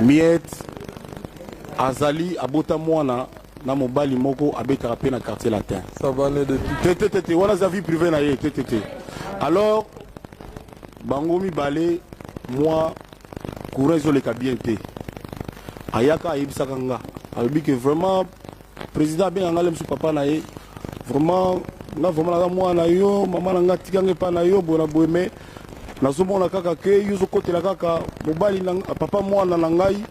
Miet Azali abota mwana na mobali moko abetaka pe na quartier latin. Ça va né depuis. Tété, wana za vie privée na ye tété. Alors bangomi balé moi courant ezoleka bien te. Ayaka ayebisaka nga. Alobi que vraiment président bien ngale msu papa na ye. Vraiment nga vraiment na mwana yo mama na nga tikange pa na yo bona boeme. Nazomona kaka ke yuzo kotela kaka mobali na papa mwana na ngai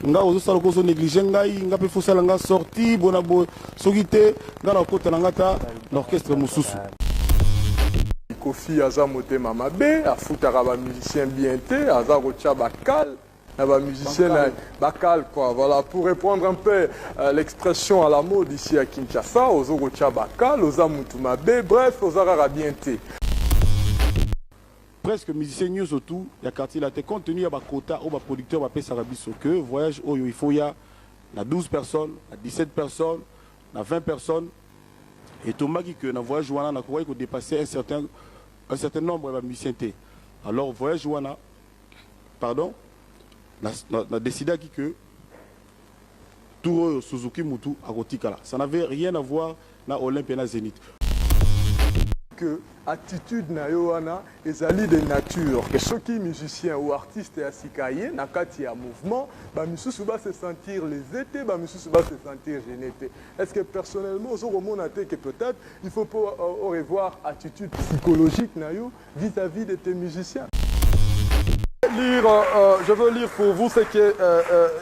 nga ozo sala ko so négliger ngai nga pe fo sala nga sorti bona bo soki te nga na kotela nga ta l'orchestre mususu. Kofi aza motema mabe afutaka ba musicien bien te aza kotia bakal na ba musicien bakal quoi. Voilà pour répondre un peu l'expression à la mode ici à Kinshasa ozo kotia bakal oza mutu mabe bref oza kaka bien te. Presque musiciens surtout il y a quartier là compte tenu à quota au producteur va payer Sarabiso que voyage où il faut y a 12 personnes, à 17 personnes, à 20 personnes et tout maki que dans voyage wana na quoi il faut dépasser un certain nombre de musiciens. Alors voyage wana pardon n'a décidé que tout Suzuki Mutu à Kotikala. Ça n'avait rien à voir na Olympe et na Zénith. Que attitude na yo wana ezali de nature que soki musicien ou artiste ya sikaye na kati ya mouvement ba misusu ba se sentir les été ba misusu ba se sentir gêné. Est-ce que personnellement zo remona te que peut-être il faut pas revoir attitude psychologique na yo vis-à-vis de tes musiciens? Je veux lire pour vous ce qui est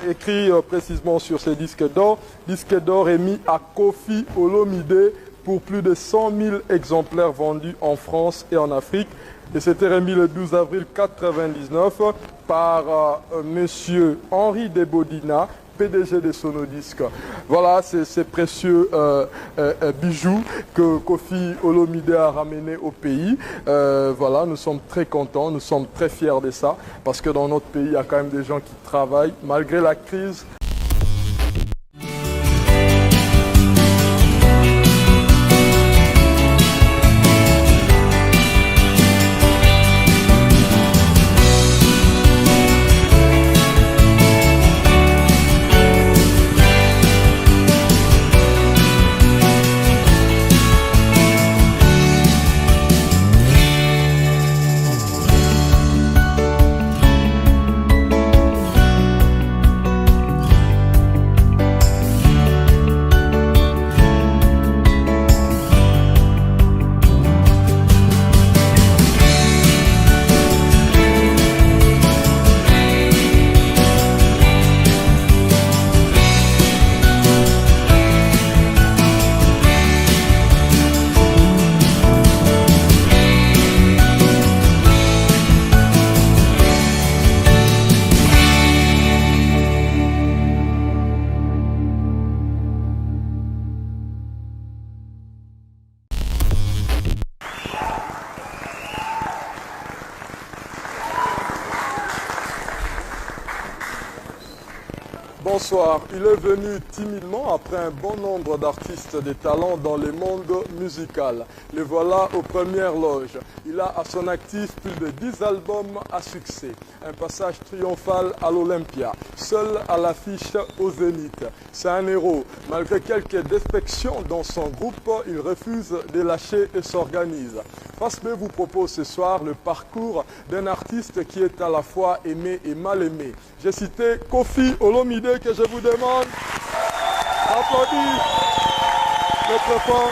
écrit précisément sur ces disques d'or. Disque d'or émis à Kofi Olomide pour plus de 100 000 exemplaires vendus en France et en Afrique. Et c'était remis le 12 avril 1999 par monsieur Henri Debodina, PDG de Sonodisque. Voilà ces précieux bijoux que Kofi Olomide a ramenés au pays. Voilà, nous sommes très contents, nous sommes très fiers de ça, parce que dans notre pays, il y a quand même des gens qui travaillent malgré la crise. Bonsoir, il est venu timidement après un bon nombre d'artistes de talent dans le monde musical. Le voilà aux premières loges. Il a à son actif plus de 10 albums à succès. Un passage triomphal à l'Olympia, seul à l'affiche au Zénith. C'est un héros. Malgré quelques défections dans son groupe, il refuse de lâcher et s'organise. Face B vous propose ce soir le parcours d'un artiste qui est à la fois aimé et mal aimé. J'ai cité Kofi Olomide que je vous demande d'applaudir notre fort.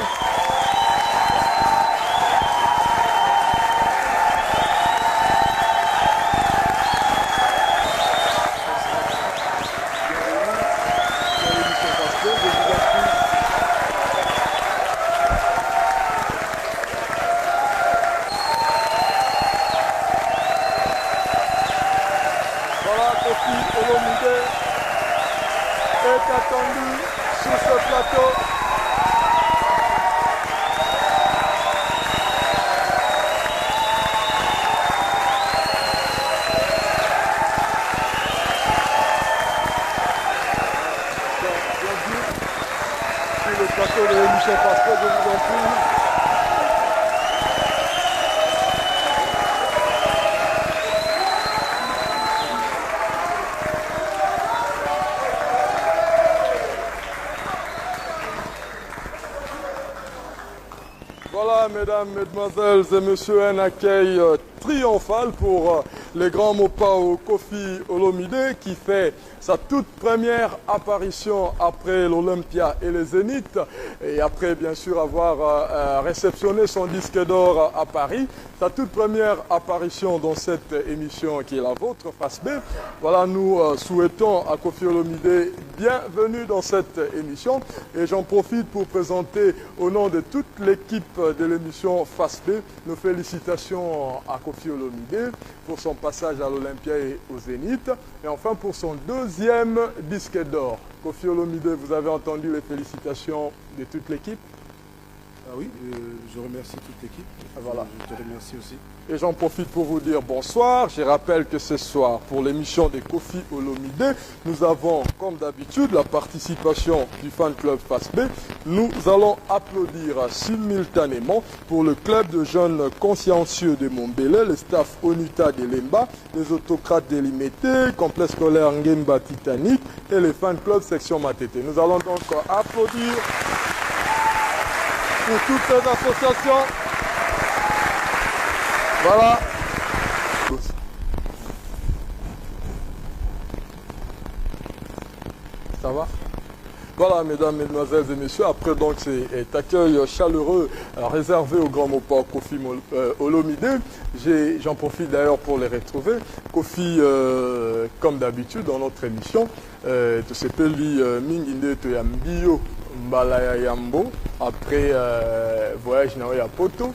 Attendu sur ce plateau. Sur le plateau de l'émission Pasteur, je vous en prie. Voilà, mesdames, mesdemoiselles et messieurs, un accueil triomphal pour les grands Mopao Koffi Olomide qui fait sa toute première apparition après l'Olympia et les Zénith et après bien sûr avoir réceptionné son disque d'or à Paris. Sa toute première apparition dans cette émission qui est la vôtre, Face B. Voilà, nous souhaitons à Koffi Olomide bienvenue dans cette émission et j'en profite pour présenter au nom de toute l'équipe de l'émission Face B nos félicitations à Koffi Olomide pour son passage à l'Olympia et au Zénith et enfin pour son deuxième disque d'or. Koffi Olomide, vous avez entendu les félicitations de toute l'équipe? Ah oui, je remercie toute l'équipe. Voilà. Je te remercie aussi. Et j'en profite pour vous dire bonsoir. Je rappelle que ce soir, pour l'émission de Koffi Olomide, nous avons, comme d'habitude, la participation du fan club Face B. Nous allons applaudir simultanément pour le club de jeunes consciencieux de Montbelé, le staff ONUTA de Lemba, les autocrates de Limité, complexe scolaire Ngemba Titanic et les fan club section Matete. Nous allons donc applaudir pour toutes les associations. Voilà. Ça va? Voilà, mesdames, mesdemoiselles et messieurs, après donc cet accueil chaleureux réservé au grand Mopao Koffi Olomide, j'en profite d'ailleurs pour les retrouver. Koffi, comme d'habitude dans notre émission, tu sais pas lui Minginde Toyambio Mbalaya Yambo après voyage na ya Poto.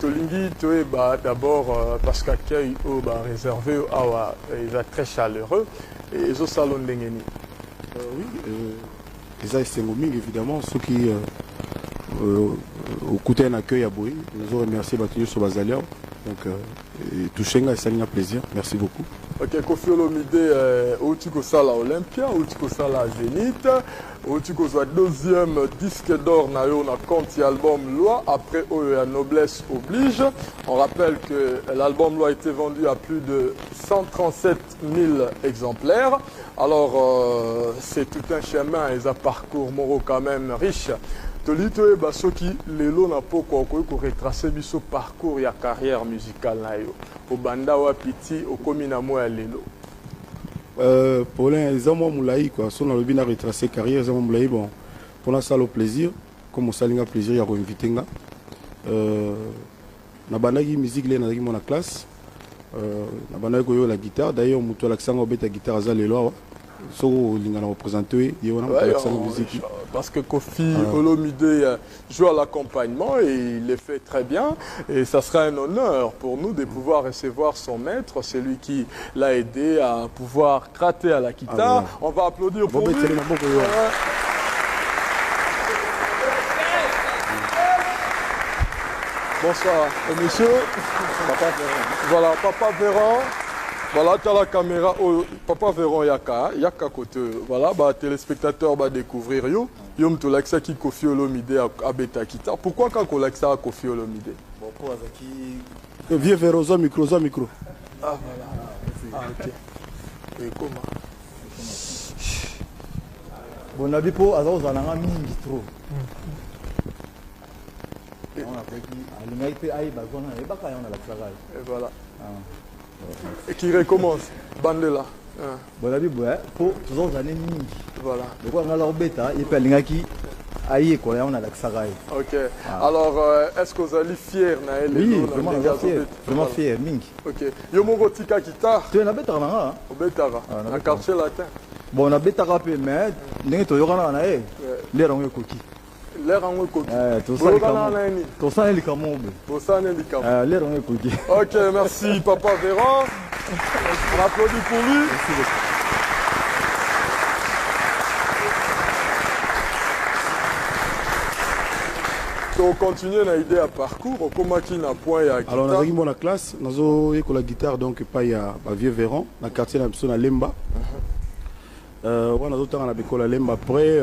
Tolingi d'abord parce qu'accueil réservé à ils sont très chaleureux et ils ont salon d'engeni. Oui, les Aïsengoming évidemment ceux qui au côté un accueil à Boy, nous ont remercié Batuyo Sobazalia. Donc Touchenga c'est un plaisir, merci beaucoup. Ok, Koffi Olomide, où tu as la Olympia, où tu as la Zénith, où tu as le deuxième disque d'or na compte album Loi, après la Noblesse Oblige. On rappelle que l'album Loi a été vendu à plus de 137 000 exemplaires. Alors c'est tout un chemin et un parcours moraux quand même riche. Tolito et Basoki, Lelo n'a pas retracer ce parcours et carrière musicale au banda ou piti au comina moya Lelo. Pour l'instant, moulaï quoi, si on a le bien à retracer carrière, les moulaï bon, pour l'instant le plaisir, comme on s'aligne plaisir, il y a invité nga. Na banagi musique là, na mon classe, na banagi la guitare. D'ailleurs, muto l'accent au bête guitare à Lelo. So lingana représenté parce que Koffi Olomide joue à l'accompagnement et il le fait très bien et ça sera un honneur pour nous de pouvoir recevoir son maître, c'est lui qui l'a aidé à pouvoir gratter à la guitare. On va applaudir pour lui. Bonsoir monsieur. Voilà, Papa Véran. Voilà, tu as la caméra, Papa Véron Yaka côté, voilà, téléspectateur va découvrir yo me l'accès qui Koffi Olomide à Beta Kita. Pourquoi quand on l'accès à Koffi Olomide? Bon, pour qui vieux Véron, micro. Ah voilà. Ah ok. Et comment? Bon, on a dit pour Azao Zananga mingi trop. On a fait qui, on a été aïe, on a la et voilà. Et qui recommence, Bandela. Bon, la Bible, pour toujours années mingi. Voilà. Donc, on a leur bêta, il peut aller qui aïe, quoi, on a l'accès. Ok. Alors, est-ce que vous allez fier, Naël? Oui, vraiment fier, mingi. Ok. Yomongo Tika Guitare. Tu es la bêta, hein? Au Bétara, un quartier latin. Bon, on a bêta rappelé, mais n'est-ce pas Yorana, l'air en coquille. L'air en coquille. Tout ça, il est comme tout ça, il est comme l'air en coquille. Ok, merci Papa Véran. On applaudit pour lui. Merci beaucoup. On continue à idée à parcours, comment qui n'a point à guitare. Alors, on a dans la classe, on a la guitare, donc pas il y a vieux Véran, dans le quartier de la Lemba. On a d'autres dans la Lemba. Après,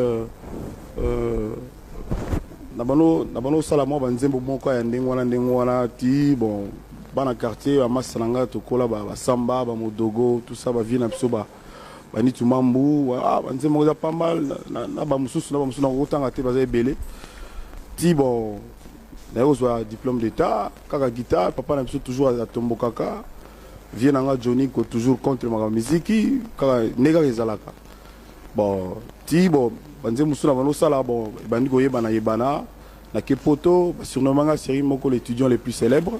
nabano salamo banzembo moko ya ndenge wana ti bon bana quartier amasalanga to kola ba samba ba modogo tout ça ba vie na biso ba bani tumambu banzembo za pas mal na ba mususu na kotanga te ba za ebele ti bon un diplôme d'état kaka guitare papa na biso toujours à tombokaka vie nanga Johnny ko toujours contre ma musique kaka nega ezalaka bon ti bon banze musuna bano sala bon bandi ko yebana na kepoto surnommé nga série moko l'étudiant les plus célèbres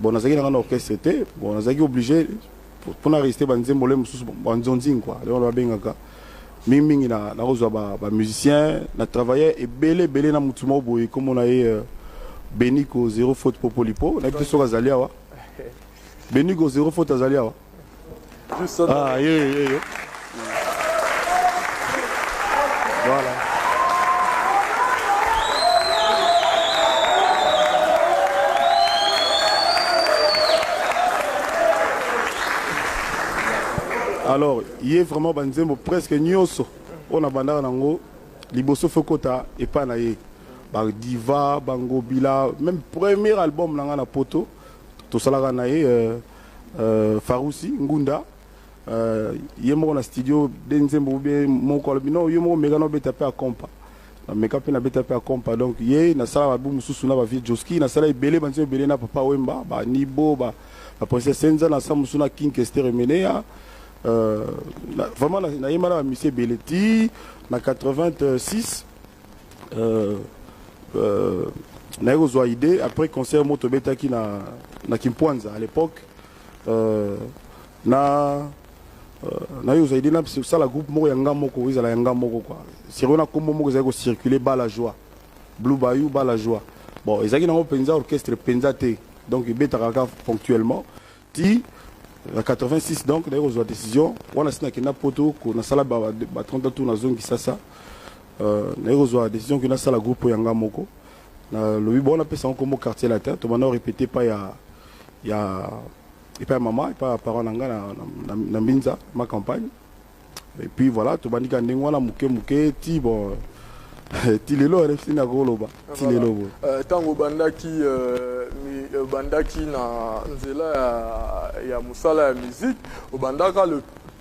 bon nazaki na orchestre était bon nazaki obligé pour na rester banze molé mususu bon nzonzing quoi on va bengaka mingi na kozwa ba musicien na travailler et belé na mutumo boy comme on a Beniko zéro faute popolipo na biso kazali awa Beniko zéro faute azali awa ah yeah. Voilà. Alors, il est vraiment banzembo presque nyoso. On a bandara nango liboso fokota et pas naie. Ba diva, bango bila, même premier album nanga na poto. To sala naie Farousi Ngunda. Yemo na studio denzembo bien mon colbino yemo megano betape a compa. Na mekape na betape a compa donc yé na sala ba mususu na ba vie Joski na sala belé banzembo belé na papa Wemba ba Nibo ba princesse Senza na sa musuna King Kester Menea. Vraiment na yemala monsieur Beleti na 86 na kozwa idée après concert moto betaki na Kimpwanza à l'époque na kozwa idée na ça la groupe moko yanga moko ezala yanga moko quoi sirona kombo moko ezali ko circuler ba la joie Blue Bayou ba la joie bon ezaki na penza orchestre penza te donc betaka ponctuellement ti en 86 donc d'ailleurs aux décision on a signé na poto ko na sala ba 30 tours na zone kisasa d'ailleurs aux décision que na sala groupe yanga moko na le bon on appelle ça comme quartier latin to maintenant répéter pas ya et pas maman et pas parents nanga na Mbinza ma campagne et puis voilà to bandika ndengwa na muke ti bon ti lelo RFC na goloba ti lelo tango bandaki na nzela ya musala ya musique obandaka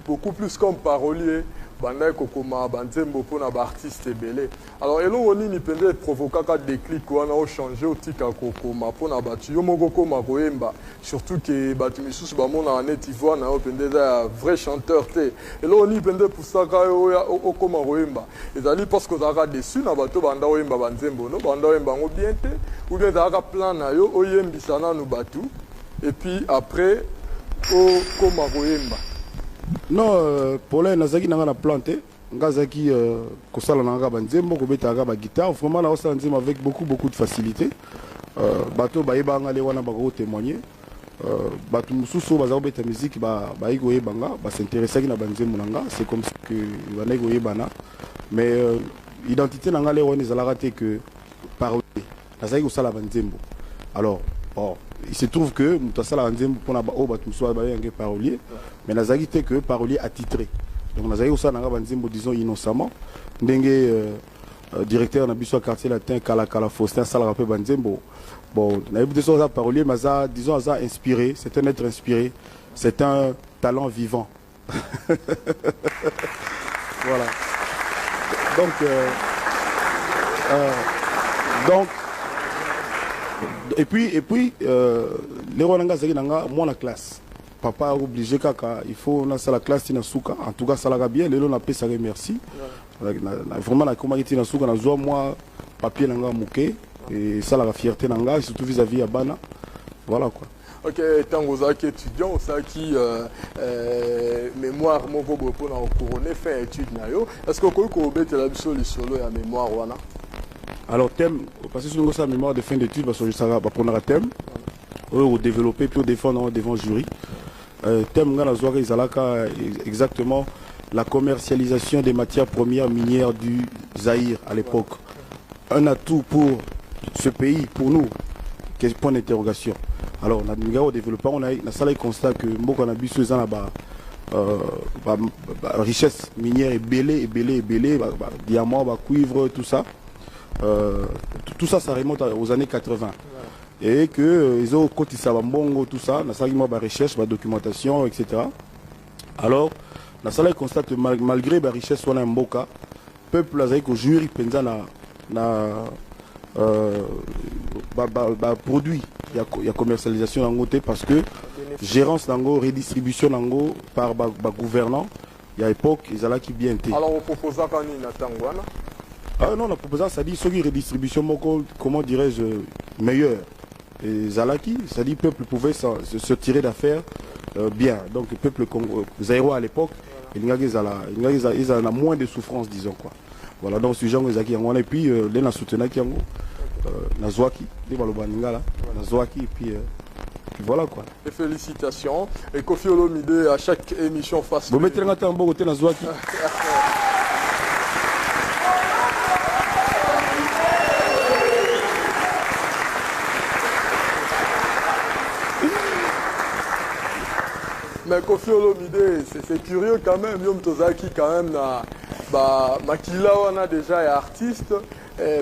beaucoup plus comme parolier bandai kokoma banzembo pona ba artiste belé alors elongo nini pende provokaka déclic wana o changer otika kokoma pona batu yo moko koma koyemba surtout que batu misusu bamona net ivoire na pende da vrai chanteur te elongo nini pende pusaka o koma koyemba ezali parce que zaka déçu na bato banda oyemba banzembo no banda oyemba ngo bien te ou bien zaka plan na yo oyembisa na no batu et puis après o koma koyemba. Non, pour les nazaki n'a planté, ngazaki kosala nanga banzembo ko betaka ba guitare vraiment na osala nzembo avec beaucoup de facilité. Bato ba yeba ngale wana ba ko témoigner. Bato mususu ba za beta musique ba iko yebanga ba s'intéresser na banzembo nanga, c'est comme ça que ba nego yebana. Mais identité nanga le wana za la raté que parler. Nazaki kosala banzembo. Alors, bon, il se trouve que Moutasala Nzembo pour un parolier, mais Nazaki était que parolier attitré. Donc Nazaki aussi n'a pas Nzembo disons innocemment. Dengue directeur na biso quartier latin Kala Faustin Sala rappel Nzembo. Bon, on a eu des autres paroliers, mais ça disons ça inspiré, c'est un être inspiré, c'est un talent vivant. Voilà. Donc et puis les Rwandais c'est nanga moi la classe papa a obligé kaka il faut na la classe tina suka en tout cas ça la bien les on appelle ça merci vraiment la comment tina suka na zo moi papier nanga muke et ça la fierté nanga surtout vis-à-vis ya bana voilà quoi. Ok, tango zaki étudiant ça qui mémoire moko bopo na couronner fait étude na yo est-ce que ko bete la biso li solo ya mémoire wana. Alors thème parce que sur sa mémoire de fin d'études parce que ça va prendre un thème ou développer puis défendre devant jury thème ngana zoaka izalaka exactement la commercialisation des matières premières minières du Zaïre à l'époque un atout pour ce pays pour nous quel point d'interrogation. Alors on a au développement on a ça constat que mboko na biso ezana ba richesse minière et belé diamant cuivre tout ça. Tout ça, ça remonte aux années 80. Et que ils ont côté Sabambongo, tout ça, na sali ma recherche, ma documentation, etc. Alors, na sala constate malgré la richesse on a mboka, peuple a ko jury penza na produit il y a commercialisation nango te parce que gérance nango redistribution nango par gouvernant il y a époque ils allaient qui bien été. Alors on propose ça quand il attend ah non, la proposition ça dit ce qui redistribution moko comment dirais-je meilleure et Zalaki ça dit peuple pouvait se tirer d'affaires bien donc le peuple Zaïro à l'époque il y a moins de souffrance disons quoi. Voilà donc ce genre ezaki yango et puis les na soutenaki yango na zwaki les balobaninga là na zwaki et puis voilà quoi. Et félicitations et Koffi Olomide à chaque émission face. Vous mettez un tambour côté na zwaki. Mais Koffi Olomide, c'est curieux quand même, Yom Tozaki quand même, Makila on a déjà est artiste. Et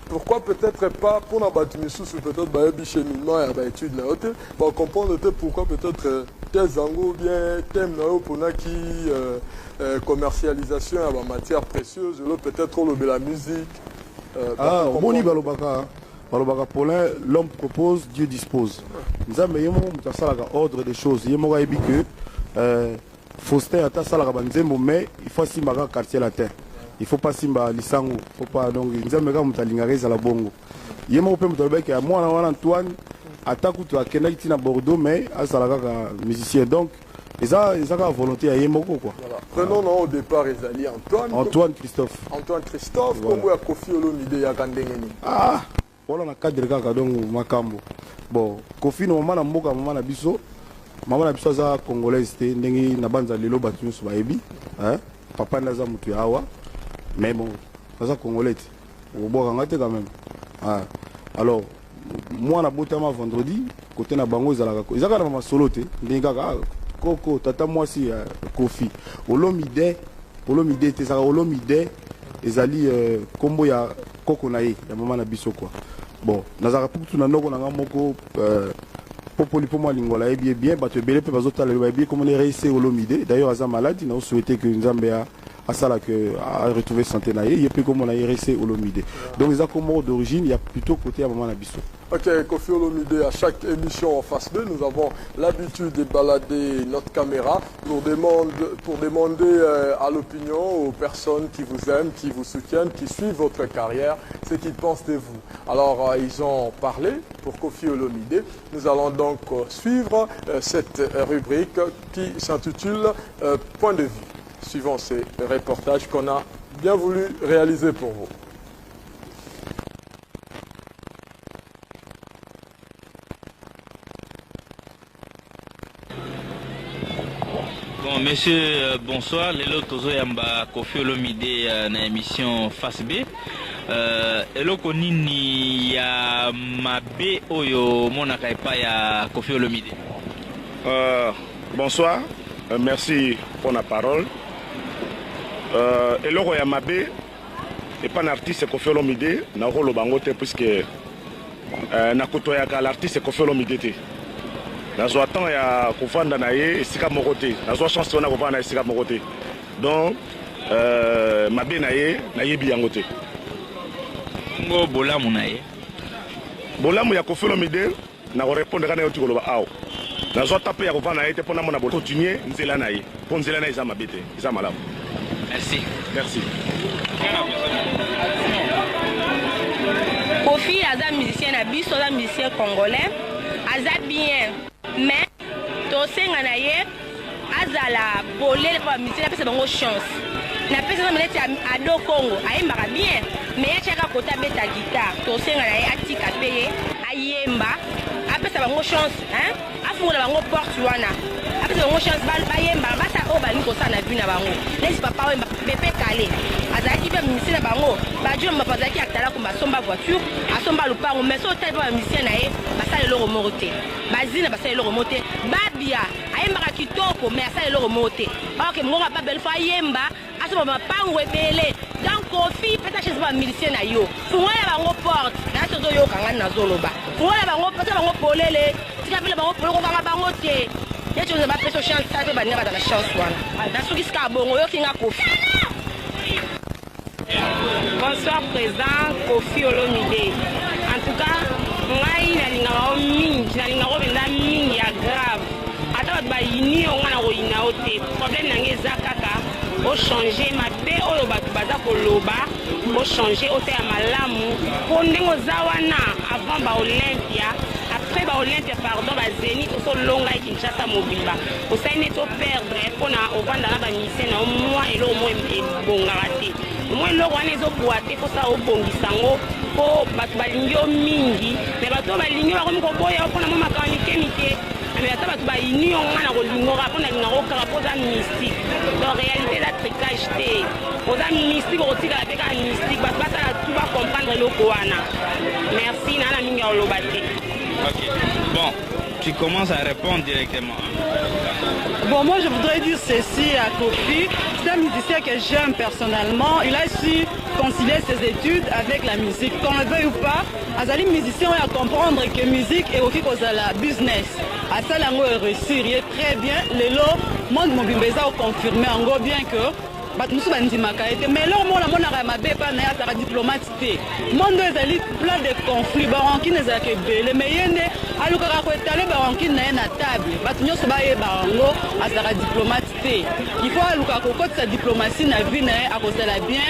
pourquoi peut-être pas pour la Batimisous ou peut-être un cheminement et études là, on comprend pourquoi peut-être tes zango bien thème là pour qui commercialisation en matière précieuse, peut-être le de la musique. Ah, Moni Balobaka. Balobaka Paulin, l'homme propose, Dieu dispose. Nous avons ordre des choses. Il y a que Faustin a salaka banzembo mais il faut simba quartier latin. Il faut pas simba lisango, faut pas donc nous avons mutalingareza la bongo. Il y a mo pe mutalobeka moi na Antoine ataku to akenda itina Bordeaux mais asalaka musicien donc ils ont volonté à Yemoko quoi. Voilà. Prenons non, au départ Ezali Antoine Christophe. Antoine Christophe comme voilà. Koffi Olomide ya kandengeni. Ah voilà na cadre kaka donc makambo. Bon, Koffi no mama na mboka mama na biso. Mama na biso za congolaise te ndenge na banza lelo batu so baebi, hein? Papa naza mutu ya awa. Mais bon, ça congolais. Au bois ngate quand même. Ah. Alors moi na botama vendredi côté na bango ezalaka. Ezaka na mama solo te ndenge kaka Koko tata moi si Koffi. Olomide te ça Olomide ezali kombo ya Koko na ye ya mama na biso quoi. Bon, nazaka putu na noko na moko popoli pour moi lingola et bien bato belé pe bazota le bien comme les réussir Olomide. D'ailleurs aza malade, il a souhaité que Nzambe a ça là que a retrouvé santé na ye, et puis comme on a réussir Olomide. Donc les accords d'origine, il y a plutôt côté à maman na biso. Ok, Koffi Olomide, à chaque émission en face B, nous avons l'habitude de balader notre caméra pour demander à l'opinion, aux personnes qui vous aiment, qui vous soutiennent, qui suivent votre carrière, ce qu'ils pensent de vous. Alors, ils ont parlé pour Koffi Olomide. Nous allons donc suivre cette rubrique qui s'intitule Point de vue. Suivant ces reportages qu'on a bien voulu réaliser pour vous. Bon, monsieur, bonsoir. Lelo tozo yamba Koffi Olomide na émission Face B. Eloko nini ya mabe oyo monaka epa ya Koffi Olomide. Bonsoir, merci pour la parole. Eloko ya mabe et pas un artiste Koffi Olomide na rolo bangote puisque na kotoyaka l'artiste Koffi Olomide te. Nazwa temps ya kovanda na ye esika moko te. Nazwa chance na kovanda na esika moko te. Donc mabe na ye na yebi yango te. Ngo bolamu na ye. Bolamu ya Koffi Olomide na ko répondre kana yo tikoloba awo. Nazwa tape ya kovanda na ye te pona mona bo continuer nzela na ye. Po nzela na eza mabe te, eza malamu. Merci. Merci. Koffi aza musicien na biso, aza musicien congolais, aza bien, mais tosenga na ye azala bolele pa musicien apesa bango chance. Na pesa na minute ado Congo, ayembaka bien, mais yachaka kota beta guitare, tosenga na ye atika peye, ayemba, apesa bango chance, hein? Afungola bango porte wana. Apesa bango chance bayemba, basa o bali kosana vu na bango. Lesi papa wemba bébé calé. Azaki ba musicien na bango, ba dieu mba bazaki akitala ko basomba voiture, asomba lupango, mais so tel ba musicien na ye, basale loro morote. Bazina basale loro mote. Babia, ayemba kitoko, mais asale loro mote. OK, ngonga ba belle fois yemba, asomba mapango ebele. Donc Koffi peta chez ba musicien na yo. Fungola bango porte, na tozo yo kanga na zoloba. Fungola bango peta bango polele, tika pele bango poloko kanga bango te. Y'a tu ne pas fait ce chance, ça peut pas la chance. Na suki ska bongo yo kinga Koffi. Bonsoir président Kofi Olomide. En tout cas, ngai nalingaka mingi, nalingaka benda mingi ya grave. Ata ba yini ongana ko ina ote. Problème nange za kaka o changer mabe oyo batu baza koloba, o changer ote ya malamu. Po ndengo zawana avant ba Olympia, après ba Olympia pardon ba Zénith so longa Kinshasa mobimba. O saine to perdre pona ovanda na ba mission na moi elo mo ebongaka te. Moi eloko wana ezoboate posa obongisa yango po bato balingi yo mingi me bato balingi bakomi koboya mpona mo makanike mite me ata bato bayini yo nga na kolingoka mpo nalingaka okaka mpo oza mystique donc réalité eza tricage te oza mystique okotikala mpe kaka mystique bato basala tu bacomprendre eloko wana merci naa na mingi ya koloba te. Bon, tu commences à répondre directement. Bon, moi je voudrais dire ceci à Kofi. C'est un musicien que j'aime personnellement. Il a su concilier ses études avec la musique. Qu'on le veuille ou pas, Azali musicien, on va comprendre que musique est aussi cause la business. À ça, l'ango est réussi, il est très bien. Le lot, monde mobilisé a confirmé en gros bien que mais là, on a un diplomate. Monde est plein de conflits, baranki n'est pas belle, mais il y a des baranki na table. Batunyo soba e barango à diplomate. Il faut que sa diplomatie na vie à cause de la bien.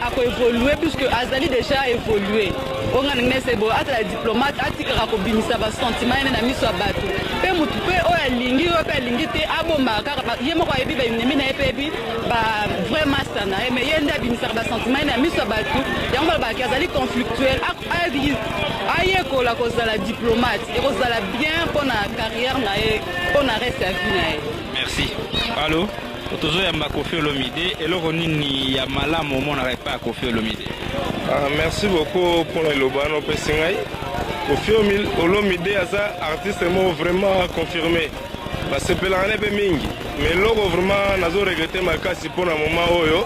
A évolué puisque Azali déjà évolué. On a la diplomate a kobimisa ba sentiment na miso bato. Pe mutu pe o alingi o pe alingi te aboma kaka yemo kwa ebi ba minemi na epebi ba vraiment sana mais yenda bimisa ba sentiment na miso bato. Yango ba Azali conflictuel aye ko la cause la diplomate et cause la bien pour la carrière na e pour la reste à vie. Merci. Allô? Otozo ya Kofi Olomide et le ronini ya malamu mon n'arrive pas à Kofi Olomide. Merci beaucoup pour le lobano pesingai. Kofi Olomide asa artiste mo vraiment confirmé. Parce que pelane pe mingi. Mais logo vraiment nazo regretter makasi pour un moment oyo.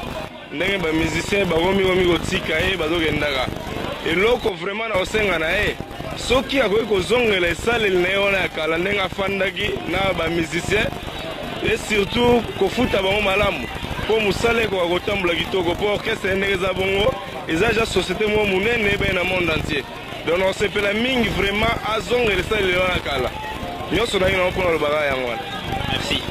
Ndenge ba musicien ba gomi kotika e bazo kendaka. Et logo vraiment na osenga na e. Soki akoki kozongela esale ne ona kala ndenga fandaki na ba musicien. Et surtout kofuta bango malamu po musale ko kotambola kitoko po orchestre ndeza bongo ezaja société mo munene be na monde entier donc on s'appelle mingi vraiment azonga le sale na kala nyoso na ina opona lobaka yango wana. Merci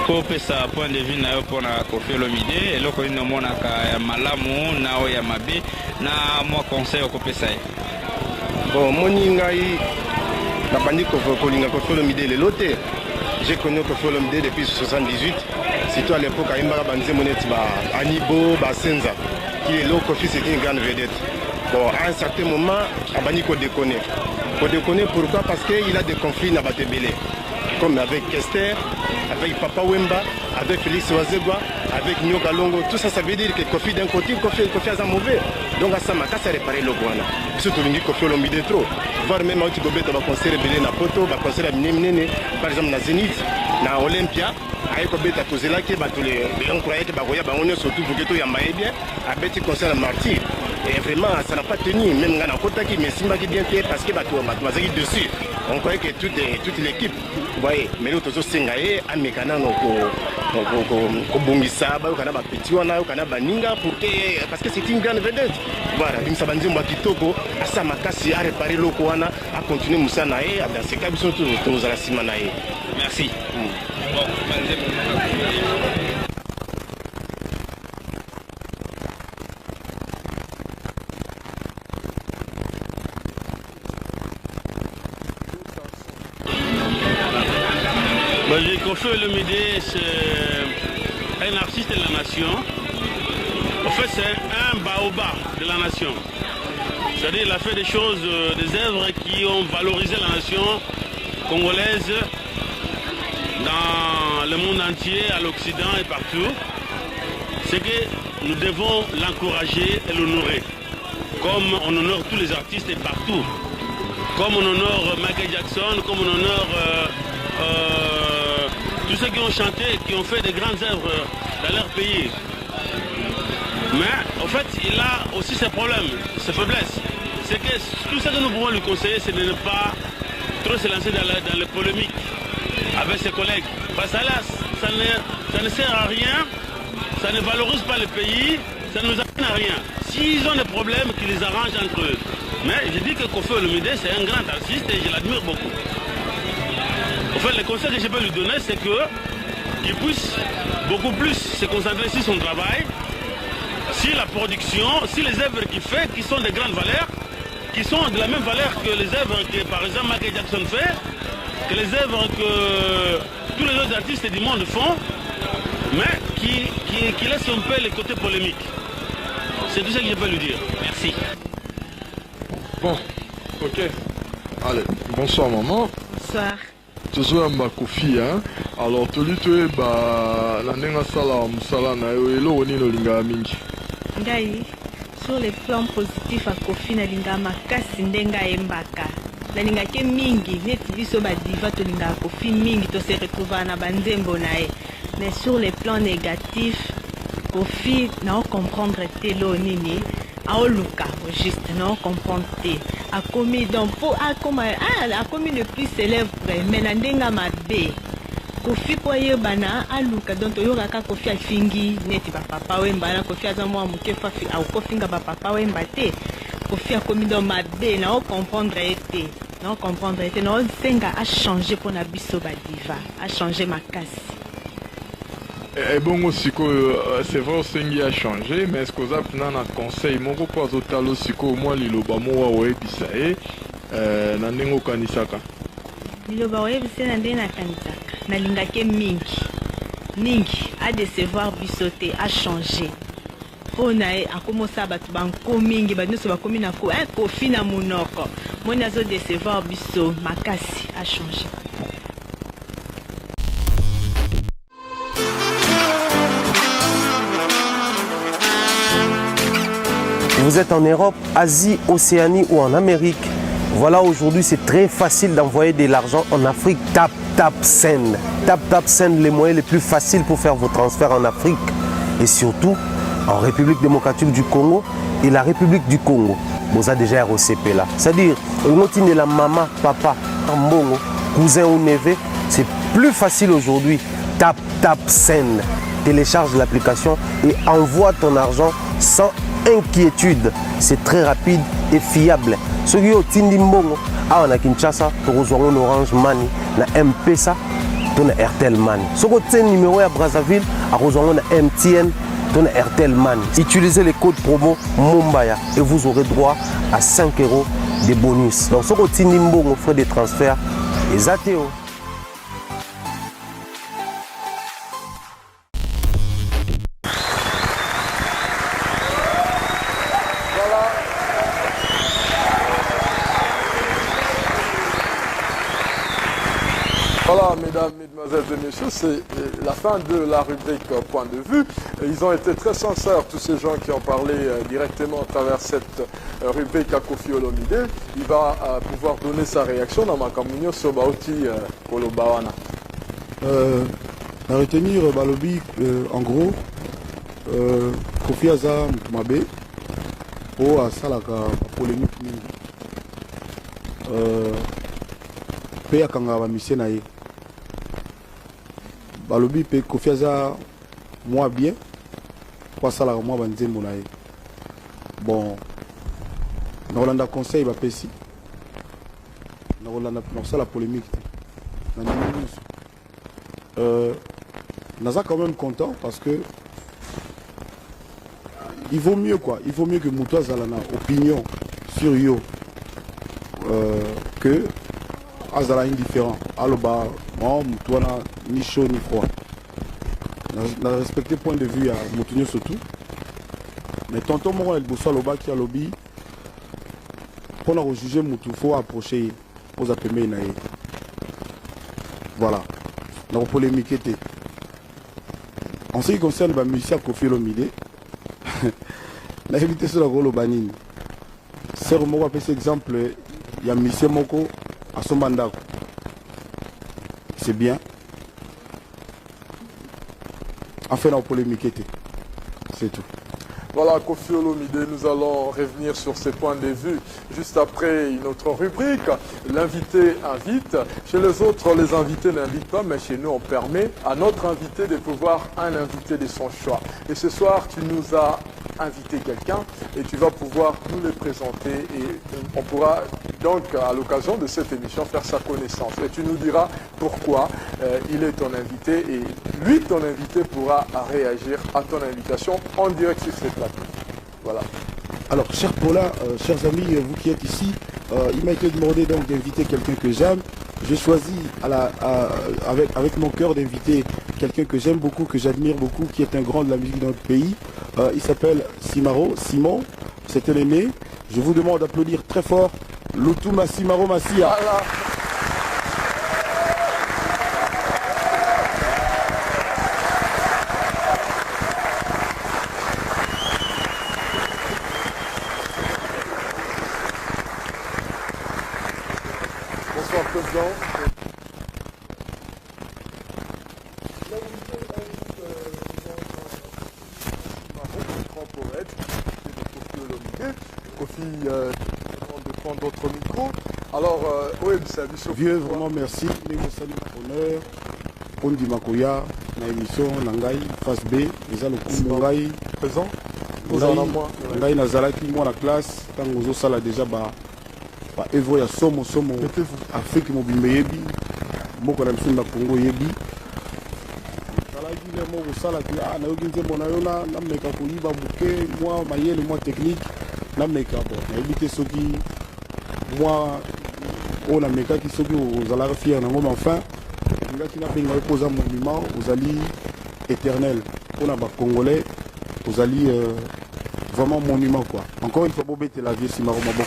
ko pesa point de vue na yo pona Kofi Olomide eloko ino mona ka ya malamu na o ya mabe na moi conseil ko pesa e bon moni ngai na bandi ko kolinga Kofi Olomide le lote. J'ai connu Kofi Olomide depuis 1978. Surtout à l'époque, à Imbara Banze Moneti, Anibo, Senza, qui est là, Kofi, c'était une grande vedette. Bon, à un certain moment, Abani ko déconne. Ko déconne pourquoi? Parce qu'il a des conflits dans Batebele. Comme avec Kester, avec Papa Wemba, avec Félix Wazegwa, avec Nyo Galongo. Tout ça, ça veut dire que Kofi d'un côté, Kofi est mauvais. Donc, à ça, ma casse a réparé le Guana. Surtout, il y a Kofi Olomide trop. Voir même à Gobet, on va concert Belé na Poto, on va concert à Minemine, par exemple, na Zénith, na Olympia. Avec Gobet à Tozela, qui est on croyait que Bagoya, on est surtout pour que tout y ait bien, à Betty concert à Martyr. Et vraiment, ça n'a pas tenu, même dans Kota qui mais Simba qui bien fait parce que Batou dessus. On croyait que toute l'équipe, vous voyez, mais nous tous Sengaye, à Mekana, au Bongissa, au Kanaba Petiwana, au Kanaba Ninga, parce que c'est une grande vedette. Voilà, il s'abanzi Mwakitoko, à Samakasi, à réparer l'Okoana, à continuer Moussanae, dans ces cas, ils sont tous à la Simanae. Merci. Bon, Kofi Olomide, c'est un artiste de la nation. En fait, c'est un baobab de la nation. C'est-à-dire qu'il a fait des choses, des œuvres qui ont valorisé la nation congolaise dans le monde entier, à l'Occident et partout. C'est que nous devons l'encourager et l'honorer. Comme on honore tous les artistes et partout. Comme on honore Michael Jackson, comme on honore tous ceux qui ont chanté, qui ont fait des grandes œuvres dans leur pays. Mais en fait, il a aussi ses problèmes, ses faiblesses. C'est que tout ce que nous pouvons lui conseiller, c'est de ne pas trop se lancer dans les polémiques avec ses collègues. Parce que là, ça ne sert à rien, ça ne valorise pas le pays, ça ne nous amène à rien. S'ils ont des problèmes, qu'ils les arrangent entre eux. Mais je dis que Koffi Olomidé, c'est un grand artiste et je l'admire beaucoup. En fait, le conseil que je peux lui donner, c'est qu'il puisse beaucoup plus se concentrer sur son travail, sur la production, sur les œuvres qu'il fait, qui sont de grandes valeurs, qui sont de la même valeur que les œuvres que, par exemple, Michael Jackson fait, que les œuvres que tous les autres artistes du monde font, mais qui laissent un peu le côté polémique. C'est tout ce que je peux lui dire. Merci. Bon, ok. Allez, bonsoir maman. Bonsoir. Tozoyamba Koffi, hein. Alors toli toyeba na ndenge asala mosala na yo eloko nini olingaka mingi? Ngai sur le plan positif à Koffi nalinga makasi ndenge ayembaka. Nalingaki mingi neti biso badiva tolingaka Koffi mingi tose retrouver na banzembo na ye. Mais sur le plan négatif, Koffi na comprendre te lo nini aoluka juste na comprendre te. A commis donc pour a commis le plus célèbre mais na ndenga mabe. Koffi poye bana aluka donc yoka ka Koffi afingi neti ba papa wemba na Koffi azamwa muke fafi au kofinga ba papa wemba te. Koffi a commis donc mabe na comprendre te. Na comprendre te na senga a changer pour na biso ba diva, a changer makasi. Et bon aussi c'est vrai que a changé, mais est-ce que vous avez un conseil mon pas total aussi que moi liloba mo wa ebisae na ndengo kanisaka liloba wa ebise na ndena kanisaka na lingake mingi a décevoir bisote a changer pona a commencer batu banko mingi ba nyuso bakomi na ko Koffi na munoko mona zo décevoir biso makasi a changer. Vous êtes en Europe, Asie, Océanie ou en Amérique. Voilà, aujourd'hui c'est très facile d'envoyer de l'argent en Afrique. Tap Send. Tap Send, les moyens les plus faciles pour faire vos transferts en Afrique. Et surtout en République démocratique du Congo et la République du Congo. Vous avez déjà ROCP là. C'est-à-dire, on de la maman, papa, ambongo, cousin ou neveu. C'est plus facile aujourd'hui. Tap Send. Télécharge l'application et envoie ton argent sans inquiétude. C'est très rapide et fiable. Ce qui est Tindi Mbongo, on a Kinshasa, on Orange Money, na M-Pesa, on a Airtel Money. Ce qui est numéro à Brazzaville, on a MTN, on a Airtel Money. Utilisez les codes promo Mumbaya et vous aurez droit à 5 € de bonus. Donc ce qui est Tindi Mbongo, frais de transfert et Zateo. Voilà, mesdames, mesdemoiselles et messieurs, c'est la fin de la rubrique Point de vue. Ils ont été très sincères, tous ces gens qui ont parlé directement à travers cette rubrique à Koffi Olomidé. Il va pouvoir donner sa réaction dans ma communion sur Baoti Kolobawana. À retenir, Balobi, en gros, Koffi Aza Moutoumabé, pour Salaka polémique. Pe akanga ba mission na ye balobi pe Koffi Aza moi bien kwa sala moi banzembo na ye bon na Rolanda conseil ba pesi na Rolanda pour ça la polémique na naza quand même content parce que il vaut mieux quoi, il vaut mieux que Moutou Azala na opinion sur yo que Azala indifférent. Aloba, moi, Moutouana, ni chaud ni froid. On a respecté point de vue à Moutounio surtout. Mais tonton Moro El Boussa Loba qui a lobby, pour nous juger Moutou, il faut approcher aux appelés naïs. Voilà. On a polémiqué. En ce qui concerne le musicien Koffi Olomidé, la vérité sur la rôle Banine. C'est vraiment un exemple, il y a Monsieur Moko. À son mandat, c'est bien. Enfin, la polémique, c'est tout. Voilà, Koffi Olomide, nous allons revenir sur ces points de vue juste après une autre rubrique. L'invité invite. Chez les autres, les invités n'invitent pas, mais chez nous, on permet à notre invité de pouvoir un invité de son choix. Et ce soir, tu nous as invité quelqu'un et tu vas pouvoir nous le présenter et on pourra donc à l'occasion de cette émission faire sa connaissance. Et tu nous diras pourquoi il est ton invité et lui, ton invité, pourra réagir à ton invitation en direct sur cette plateau. Voilà. Alors, cher Paula, chers amis, vous qui êtes ici, il m'a été demandé donc d'inviter quelqu'un que j'aime. J'ai choisi avec mon cœur d'inviter quelqu'un que j'aime beaucoup, que j'admire beaucoup, qui est un grand de la musique dans notre pays. Il s'appelle Simon, c'était l'aîné. Je vous demande d'applaudir très fort Lutuma Simaro Massia. Voilà. Bonsoir, président. Grand poète, Koffi Olomide. Koffi de prendre d'autres micros. Alors, oui, c'est vieux, vraiment merci. Salut, honneur. On dit Makoya, la émission Nangai, face B, les allocutions Nangai. Présent. Nangai Nazalaki, moi la classe, quand vous avez déjà Evo ya somo Afrique mobile yebi moko na biso na Congo yebi talaki le moko sala ki na yoki nzembo na yona na meka koyiba buke moi mayele moi technique na meka bon na yebi soki moi on a meka ki soki ozala fier na ngoma enfin ngaki na benga posa monument ozali éternel on a ba congolais ozali vraiment monument quoi. Encore une fois bobete la vie Simaro Maboko.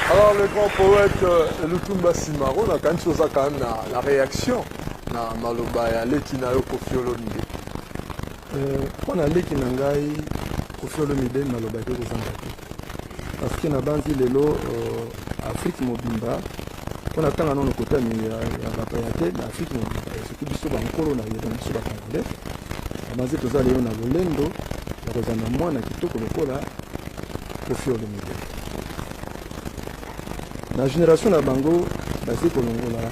Alors le grand poète Lutuma Simaro, on a quand même la réaction na maloba ya leki na yo Koffi Olomide. On a leki na ngai Koffi Olomide maloba ke kozanga te. Parce que na banzi lelo Afrique mobimba on a tanga nono kotani ya bapaya te na Afrique mobimba. Surtout biso ba nkolo na yedo biso ba congolais. Amaze toza lelo na lolendo ya kozanga mwana kitoko lokola Koffi Olomide. La génération na bango basi kolongola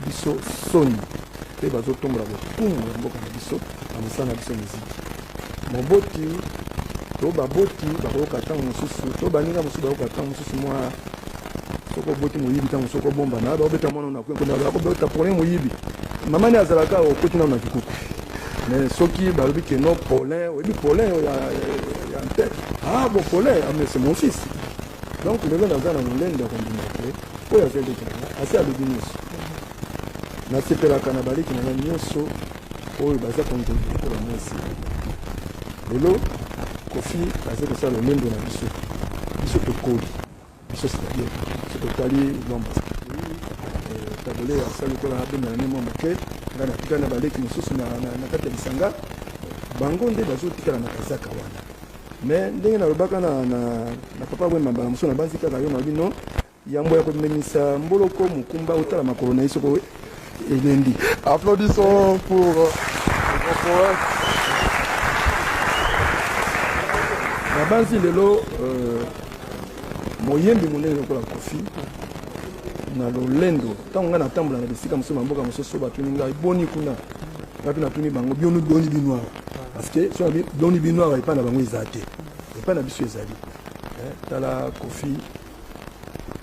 biso soni pe bazo tombola bokumu ya mboka na biso na mosala biso muziki moboti to baboti bakoyoka ntango mosusu to baninga mosusu bakoyoka ntango mosusu mwa soko boti moyibi ntango soko bomba na baobeta mwana na kwenko na bakobeta pole moyibi mama ni azalaka okoti na kikuku mais soki balobi ke no Paulin oyebi Paulin ya nte ah bon Paulin mais c'est mon fils. Donc le gars dans un monde de condamnation, pour y faire des cas, assez à l'obéissance. Na sepela kanabali qui n'a rien so, pour y baser contre pour la moi aussi. Lelo, Koffi, basé que ça le monde de la biso, biso te code, biso c'est bien, c'est te tali l'ombre. Tabulé à ça le cola ben na nemo moke, na tika na balé qui nous sous na kata bisanga, bango nde bazo tika na kazaka wana. Mais ndenge na lobaka na papa bwe mamba muso na banzi kaka yo na bino yambo ya komenisa mboloko mukumba utala makolo na isoko elendi. Applaudissons pour le grand poète. Na banzi lelo moyembi munene lokola Koffi na lolendo tango nga na tambola na bisika muso mboka muso so batuni ngai boni kuna bato na tuni bango bionu boni binoir. Parce que si on dit Doni Binoir n'est pas dans le Zati, n'est pas dans le Zali. Tala Koffi,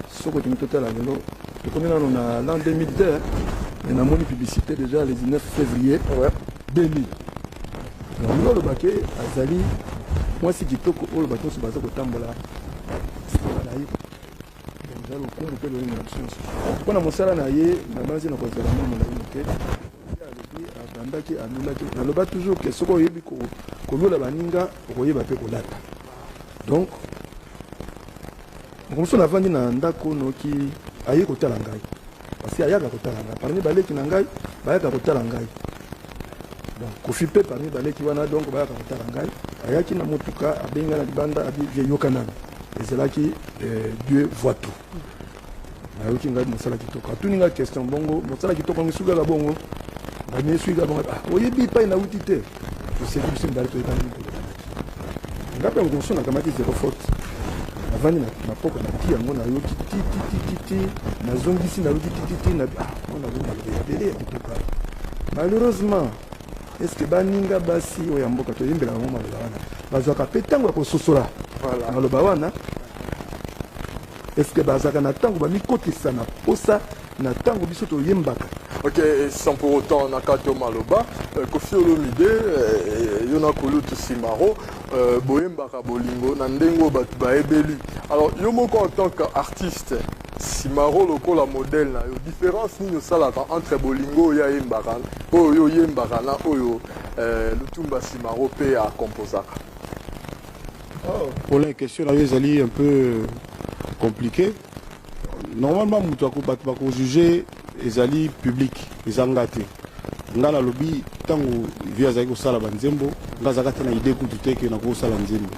ce que tu me total à l'eau, on a l'an 2002, on a mon publicité déjà le 19 février 2000. Donc le baquet, Azali, moi si tu toques au bateau sur Bazo Tambola, c'est pas là. Déjà le coup, on peut donner une option. Quand on a mon salaire, on a basé notre gouvernement, on a eu andaki anulaki naloba toujours que soko yebi ko lola baninga koyeba pe kolata donc komso na vandi na ndako noki aye kotala ngai parce que ayaka kotala ngai parmi baleki na ngai bayaka kotala ngai donc Koffi pe parmi baleki wana donc bayaka kotala ngai ayaki na motuka abenga na libanda abi yokana ezelaki Dieu voit tout ayoki ngai mosala kitoko atuni ngai question bongo mosala kitoko ngisuga la bongo bamie suika bango oyebi epai nauti te toseki biso mibale toyebani ngape mokomosu nakamati zero faute navandi na poko nati yango na yo tititititi nazongisi na yo titititi na mona bomaloba ebele ya kitoka malheureusement estce baninga basi oyo ya mboka toyembela bango maloba wana bazwaka mpe ntango ya kososola maloba wana estce bazalaka na ntango bamikotisa na posa na ntango biso toyembaka. Ok, sans pour autant Nakato Maloba, Kofi Olomide, Yona Kolutu Simaro, Boyembaka Bolingo, Nandengo Batuba Ebeli. Alors, Yomoko en tant qu'artiste, Simaro loko la modèle, la différence ni salata entre Bolingo et Yembaran, Oyo Yembarana, Oyo Lutumba Simaro P à Composaka. Pour la question, les alliés un peu compliqué. Normalement, nous avons jugé les alliés publics, les engagés. Nous avons lobby tant que via Zaïko Sala Banzembo, nous avons une idée que tout est que nous avons Sala Banzembo.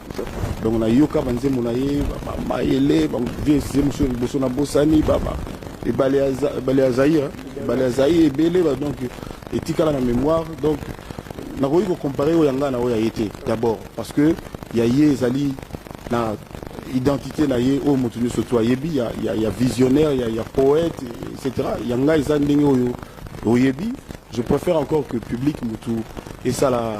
Donc, on a Yoka Banzembo, on a Maïele, vieux Zemsho, Bosona Bossani, Baba, et Baléazaï, Baléazaï et Belé, donc, et Tikala la mémoire. Donc, nous avons comparé au Yanga na Oya été d'abord, parce que il y a les alliés na identité na ye o motuni surtout yebi il y a visionnaire il y a poète etc. Yanga isa ndenge oyo yebi. Je préfère encore que public mutu et ça la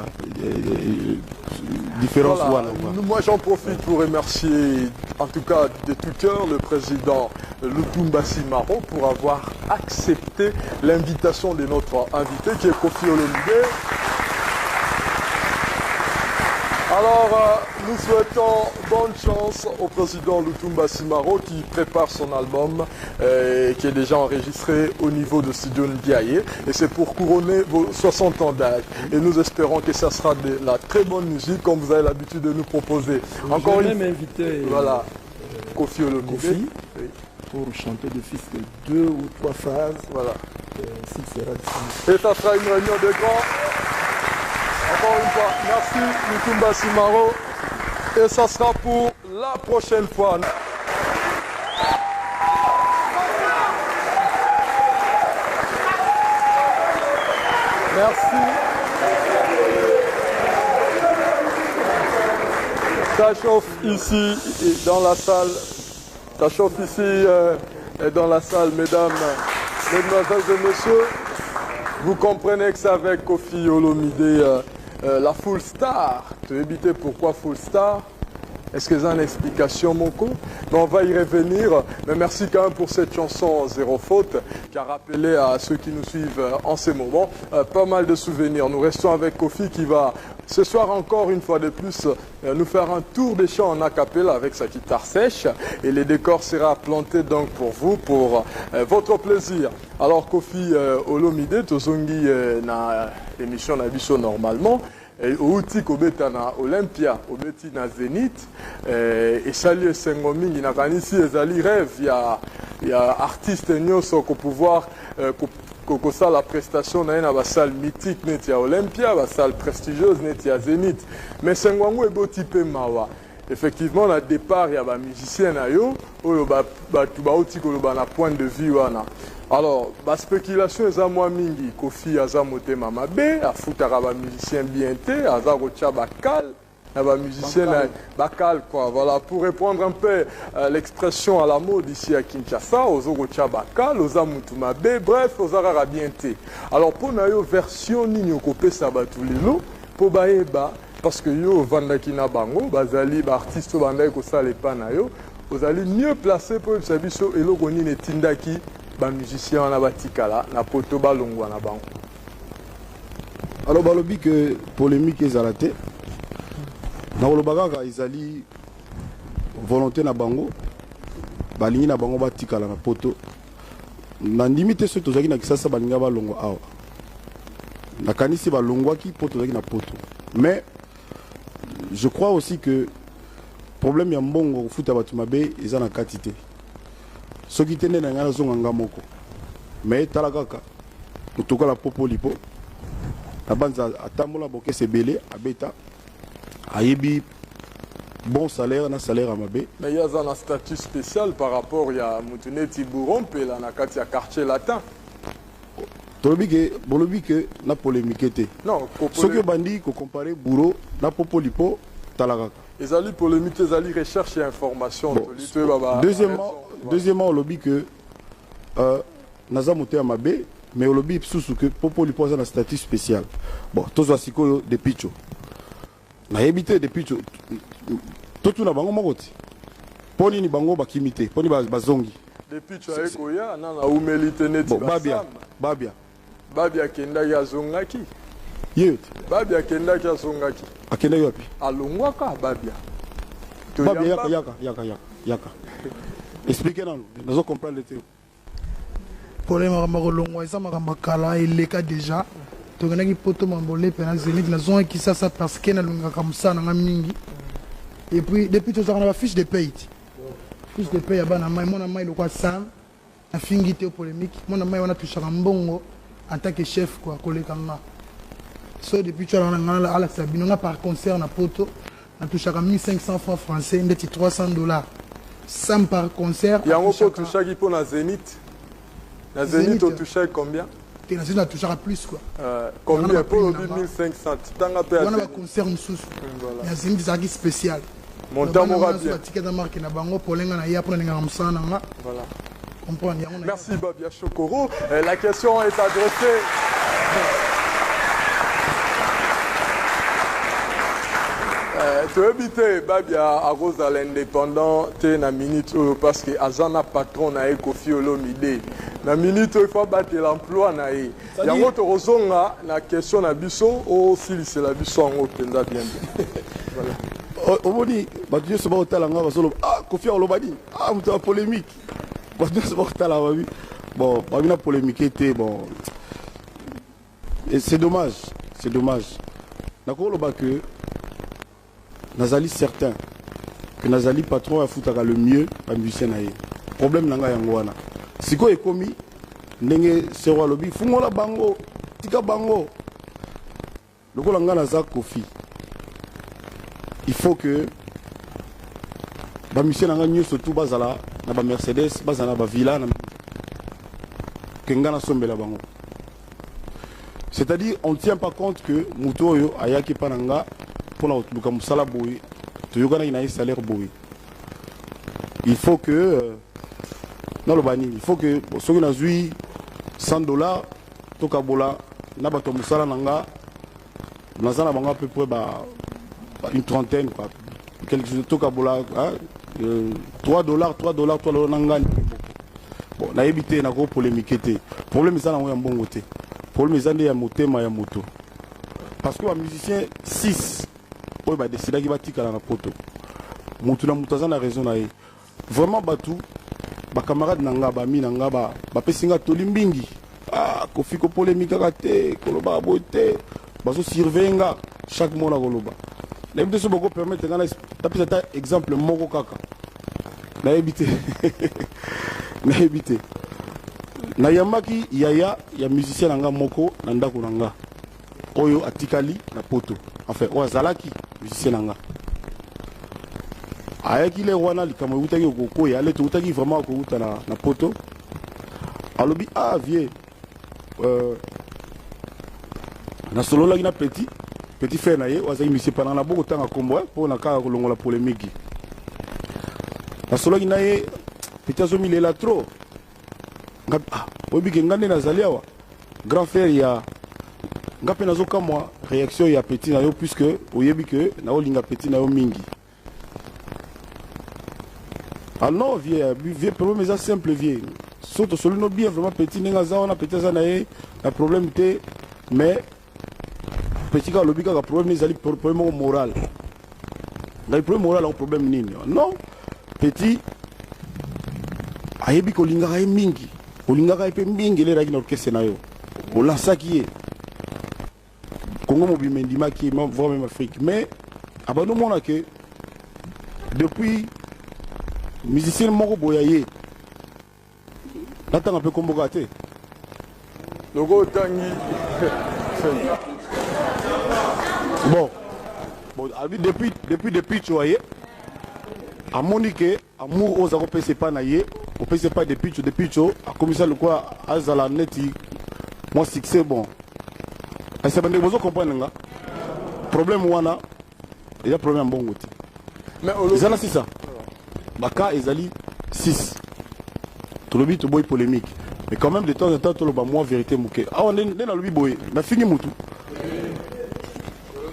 différence voilà. Moi j'en profite pour remercier en tout cas de tout cœur le président Lutumba Simaro pour avoir accepté l'invitation de notre invité qui est Kofi Olomide. Alors, nous souhaitons bonne chance au président Lutumba Simaro qui prépare son album qui est déjà enregistré au niveau de Studio Ndiaye. Et c'est pour couronner vos 60 ans d'âge. Et nous espérons que ça sera de la très bonne musique comme vous avez l'habitude de nous proposer. Encore une fois, invité voilà, Kofi Olomide. Kofi, oui, pour chanter de fils que 2 ou 3 phrases. Voilà. S'il sera disponible. Et ça sera une réunion de grands. Encore une fois, merci Lutumba Simaro. Et ça sera pour la prochaine fois. Merci. Ça chauffe ici dans la salle. Ça chauffe ici dans la salle, mesdames, mesdemoiselles et messieurs. Vous comprenez que c'est avec Kofi Olomide, la Full Star. Tu veux éviter pourquoi Full Star? Est-ce que vous avez une explication, Moko? Mais on va y revenir. Mais merci quand même pour cette chanson Zéro Faute qui a rappelé à ceux qui nous suivent en ces moments pas mal de souvenirs. Nous restons avec Kofi qui va ce soir encore une fois de plus nous faire un tour des champs en acapella avec sa guitare sèche. Et les décors sera planté donc pour vous, pour votre plaisir. Alors Kofi Olomide, Tozongi na émission Nabiso normalement. Outi kobeta na Olympia, obeti na Zénith, et salut Sengomingi na kanisi ezali rêve ya artiste nyonso ko pouvoir ça la prestation na na salle mythique net ya Olympia, ba salle prestigieuse net ya Zénith. Mais Sengongo eboti pe mawa. Effectivement, na départ ya ba musicien na yo, oyo ba tu ba outi ko ba na point de vue wana. Alors, la spéculation est à moi mingi. Kofi aza motema mabe, afutaka ba musicien bien té, aza rocha bakal, ba musicien bakal quoi. Voilà, pour répondre un peu l'expression à la mode ici à Kinshasa, ozo rocha bakal, oza mutu mabe, bref, oza rara bien té. Alors pour na yo version nini okopé sabatu lelo, po baeba parce que yo vandaki na bango, bazali ba artiste bandai ko sale pa na yo, ozali mieux placé pour sabiso eloko nini tindaki. Ba musicien na batikala na poto balongwa na bango. Alors balobi que polémique ezalate na olobaka ezali volonté na bango balingi na bango batikala na poto na ndimite so tozaki na kisasa balinga balongwa awa na kanisi balongwaki poto tozaki na poto. Mais je crois aussi que problème ya mbongo kufuta batu mabe eza na quantité. Ce qui tenait dans la zone moko. Mais talakaka, nous toquons la popo lipo. La bande a tamola boké c'est belé, à bêta. Ayebi, bon salaire, na salaire à mabé. Mais il y a un statut spécial par rapport à Moutouné Tibouron, puis là, na quartier latin. bolobi que na polémique était. Non, ce que bandi ko comparer bourreau na popolipo talaka. Ezali polémique, ezali recherche et information. Bon. Deuxièmement, on lobby que naza moté à mabe, mais on lobby sous que popolipo a un statut spécial. Bon, tous asiko de picho. Na habité de picho. Tout na bango mokoti. Poni ni bango bakimité, poni bazongi. Depuis tu as koya na umelite neti bon, babia kenda ya zongaki. Yet. Babia kenda ya zongaki. Akenda yopi? Alongwaka babia. Babia yaka. Expliquez-nous, nous comprendre le thème. Problème à longwa ça makamba kala eleka déjà. Tokanaki poto mambole pena zénith na zone qui ça parce que na lunga comme ça na mingi. Et puis depuis tout ça on a la fiche de paye. Fiche de paye abana mai mon mai le quoi ça na fingité polémique. Mon mai on a touché un bongo en tant que chef quoi koleka nga. So depuis tu on a à la sabino nga par concert na poto na touché 1500 francs français ndeti $300. Sam par concert. Il y a un peu touché qui pour na Zénith. La Zénith au touché combien? La Zénith a touché à plus quoi. Combien pour le 1500? On a un concert sous. La Zénith c'est un spécial. Montant moral bien. Voilà. Merci Babia Chokoro. La question est adressée. Tu habites Babia à rose à l'indépendant, tu es na minute parce que Azana patron na Kofi Olomide. Na minute il faut battre l'emploi na e. Yango to rozonga na question na biso o si c'est la biso en openda bien. Voilà. Omoni batu se ba otalanga basolo ah Kofi Olomide ah muto polémique. Batu se ba otalanga bon ba bina polémique était bon. Et c'est dommage, c'est dommage. Nakolo ba que Nazali certain que Nazali patron a foutaka le mieux à musicien naé. Problème nanga yangoana. Siko ekomi ndenge serwa lobi fungola bango tika bango. Lokola nga naza Kofi. Il faut que ba musicien nanga nyoso tout bazala na ba Mercedes bazana ba villa na kenga na sombela bango. C'est-à-dire on ne tient pas compte que mutoyo ayaki pananga pour la musala boy, tu y salaire boy. Il faut que non le bani, il faut que ceux qui ont $100, to kabola, na bato musala nanga, nazana banga à peu près une trentaine quoi. Quelque chose to kabola, $3 nanga. Bon, na évité na gros polémique té. Problème ça na un bon côté. Problème ça ya motema ya moto. Parce que un musicien 6 il va décider qu'il va tirer dans la poto. Moutouna moutaza na raison nae. Vraiment batu, ba camarade nanga ba mi nanga ba pesinga tolimbingi. Ah, Kofi ko polémique kate, koloba boité, baso surveiller chaque mot na koloba. Na éviter ce beaucoup permettre ngana taper cet exemple moko kaka. Na éviter. Na éviter. Na yamaki yaya ya musicien nanga moko na ndako nanga. Oyo atikali na poto. Enfin, o azalaki musicien nanga. Ayaki le wana likamo utaki okoko ya le utaki vraiment ko uta na poto. Alobi ah vieux na solo la gina petit frère na ye wazaki musicien pendant na boko tanga kombo pour na ka kolongola polémique. Na solo gina ye petit azomi lela trop. Ngap ah obi ke ngande na zaliawa. Grand frère ya ngape nazoka moi réaction ya petit na yo puisque oyebi que na olinga petit na yo mingi. Ah non vieux problème est simple vieux. Surtout solo no bien vraiment petit nenga za on a petit ça na un problème té mais petit ka lobika ka problème ezali problème moral. Na problème moral un problème nini? Non petit ayebi ko linga ka mingi. Olinga ka pe mingi le raki na orchestre na yo. Olansaki Congo Mobimendima qui est vraiment même Afrique. Mais, nous montrons que depuis musicien Moko Boyaye, l'attend un peu comme Bogaté. Logo Tangi. Bon, depuis tu voyais, à Monique, amour aux Européens, c'est pas naïe, on peut pas depuis tu, à commissaire le quoi, Azala Neti, moi succès bon est-ce que vous comprenez nga problème wana il y a problème bon côté mais ils c'est ça baka ezali 6 tout le but boy polémique mais quand même de temps en temps tout le moi vérité mouké ah on est dans le boy na fini mutu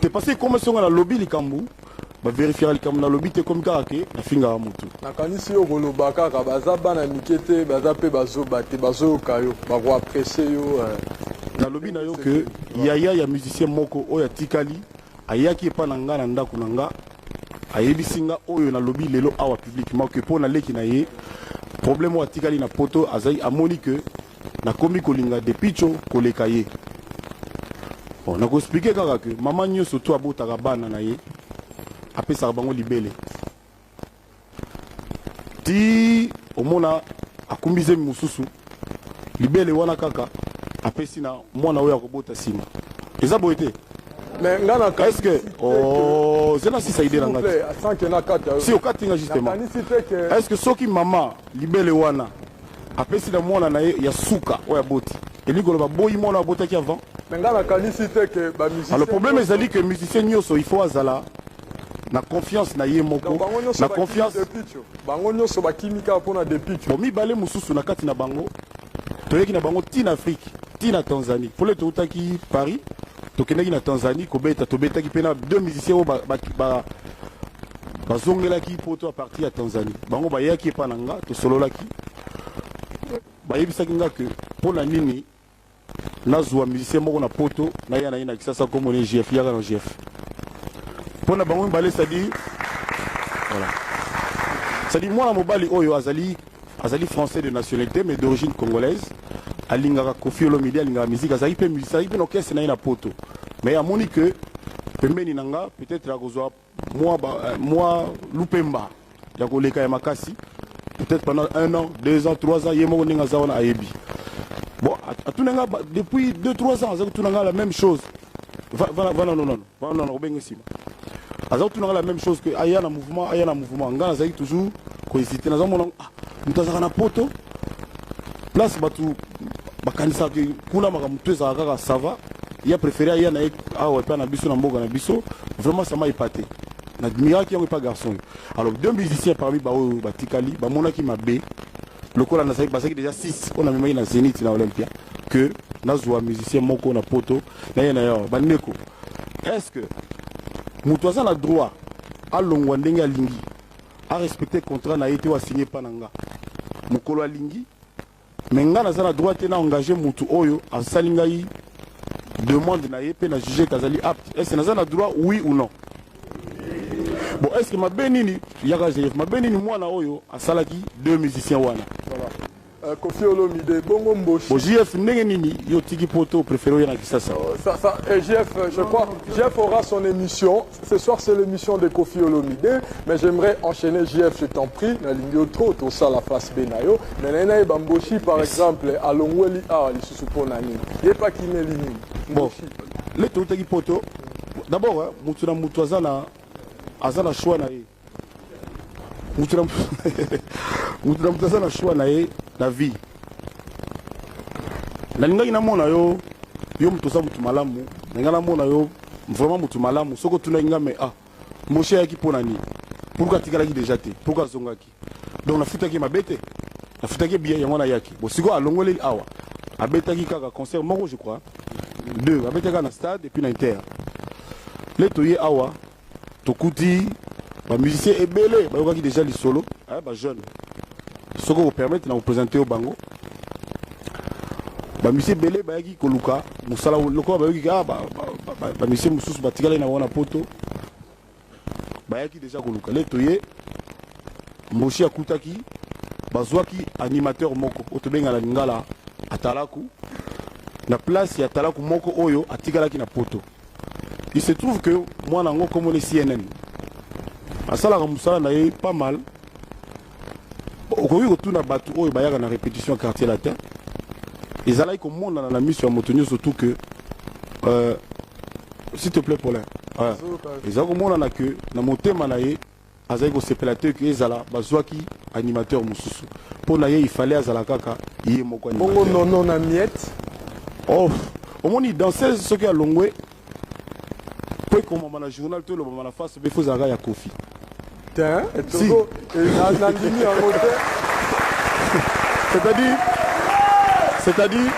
t'es passé comme si on a la lobby likambu ba vérifier likambu na lobby te comme karake na finga mutu na kanisi yo kolobaka ka bazaba na mikete bazape bazo bate bazo kayo ba ko apprécier yo na lobby na yo que ya musicien moko oya tikali ayaki pa na nga na ndako na nga ayebisinga oyo na lobby lelo awa publiquement que pour na leki na ye problème wa tikali na poto azai amoni que na komi kolinga depuis cho koleka ye bon na ko expliquer kaka que maman nyoso to abotaka bana na ye apesa bango libele ti omona akumbize mususu libele wana kaka apesi na mwana oyo akobota sima eza boyete mais ngana est-ce que oh c'est là si ça idée là sans que na kata si au katinga justement est-ce que soki mama libele wana apesi na mwana na ye ya suka oya boti eligolo ba boyi mwana abota ki avant mais ngana kanisi te que ba musicien le problème est ali que musicien nyoso il faut azala na confiance na ye moko na confiance bango nyoso ba kimika pona depuis bon mi balé mususu na kati na bango toyeki na bango ti na Afrique ti na Tanzanie pour le totaki Paris tokendaki na Tanzanie kobeta tobetaki pena deux musiciens o bazongelaki poto à partir ya Tanzanie bango bayaki pa na nga tosololaki bayebisaki nga que pona nini nazwa musicien moko na poto na ya na ina kisasa comme on est GF yaka na GF pona bango balé c'est-à-dire voilà c'est-à-dire moi na mobali oyo azali français de nationalité mais d'origine congolaise alingaka Koffi Olomide alingaka musique azali pe musicien azali pe na orchestre na ye na poto mais amoni que pembeni nanga peut-être akozwa moi lupemba ya koleka ya makasi peut-être pendant 1 an 2 ans 3 ans ye moko ndenge aza wana ayebi bon atunanga depuis 2-3 ans aza kotunanga la même chose non obenge sima aza kotunanga la même chose que aya na mouvement nga nazali toujours kohésiter nazomona moto azalaka na poto place batu bakanisaka kuna makambo to ezalaka kaka sava ya préféré aya na ye awa epa na biso na mboka na biso vraiment ça m'a épaté na admiraki yango epa garçon alors deux musiciens parmi baoyo batikali bamonaki mabe lokola bazalaki déjà 6 on a memaki na Zénith na Olympia que nazwa musicien moko na poto na ye na yo bandeko est-ce que moto aza na droit alongwa ndenge alingi a respecter contrat na ye te asigné pa na nga mokolo alingi mais nga naza na droit te na engagé mutu oyo asali ngai demande na ye pe na juger kazali apte est-ce que naza na droit oui ou non bon est-ce que mabe nini yaka GF mabe nini mwana oyo asalaki deux musiciens wana Koffi Olomide bongo mboshi bon GF ndenge nini yo tiki poto préféré yana kisasa ça et GF je crois GF aura son émission ce soir c'est l'émission de Koffi Olomide mais j'aimerais enchaîner GF je t'en prie na lingio to ça la face benayo mais na bamboshi par exemple alongweli li susupo na nini yepa kineli nini bon le to tiki poto d'abord mutu na mutu azana choix na ye mutu na mutu azana choix na ye na vie nalingaki namona yo mutu oza mutu malamu nalinga namona yo vraiment mutu malamu soki otunaki nga me moshe ayaki mpo na nini pourquoi atikalaki déjà te pourquoi azongaki donc nafutaki mabe te nafutaki bien yango nayaki bon sikoyo alongoleli awa abetaki kaka concert moko je crois 2 abetaki kaka na stade et puis na inter le toye awa tokuti bamusicien ebele bayokaki déjà lisolo bajeune soki opermettre na kopresente yo bango bamusicien ebele bayaki koluka mosala lokola bayoki bamusicien mosusu batikali na bango na poto bayaki déjà koluka le toye mboshi akutaki bazwaki animateur moko oyo tobengana lingala atalaku na place ya atalaku moko oyo atikalaki na poto il se trouve que mwana yango komona CNN asalaka mosala na ye pas mal okoki kotuna bato oyo bayaka na répétition quartier latin ezalaki komonana na miso ya moto nyonso surtout que s'il te plaît Paulin ezalaki komonana que na motema na ye azalaki kosepela te ke ezala bazwaki animateur mosusu mpo na ye il fallait azala kaka ye moko bongo nono na miette Oh, au moins il dansait ce qui a longé. Puis comme on a journal tout le moment la face, il faut zaga ya Kofi. Tiens, et si. C'est-à-dire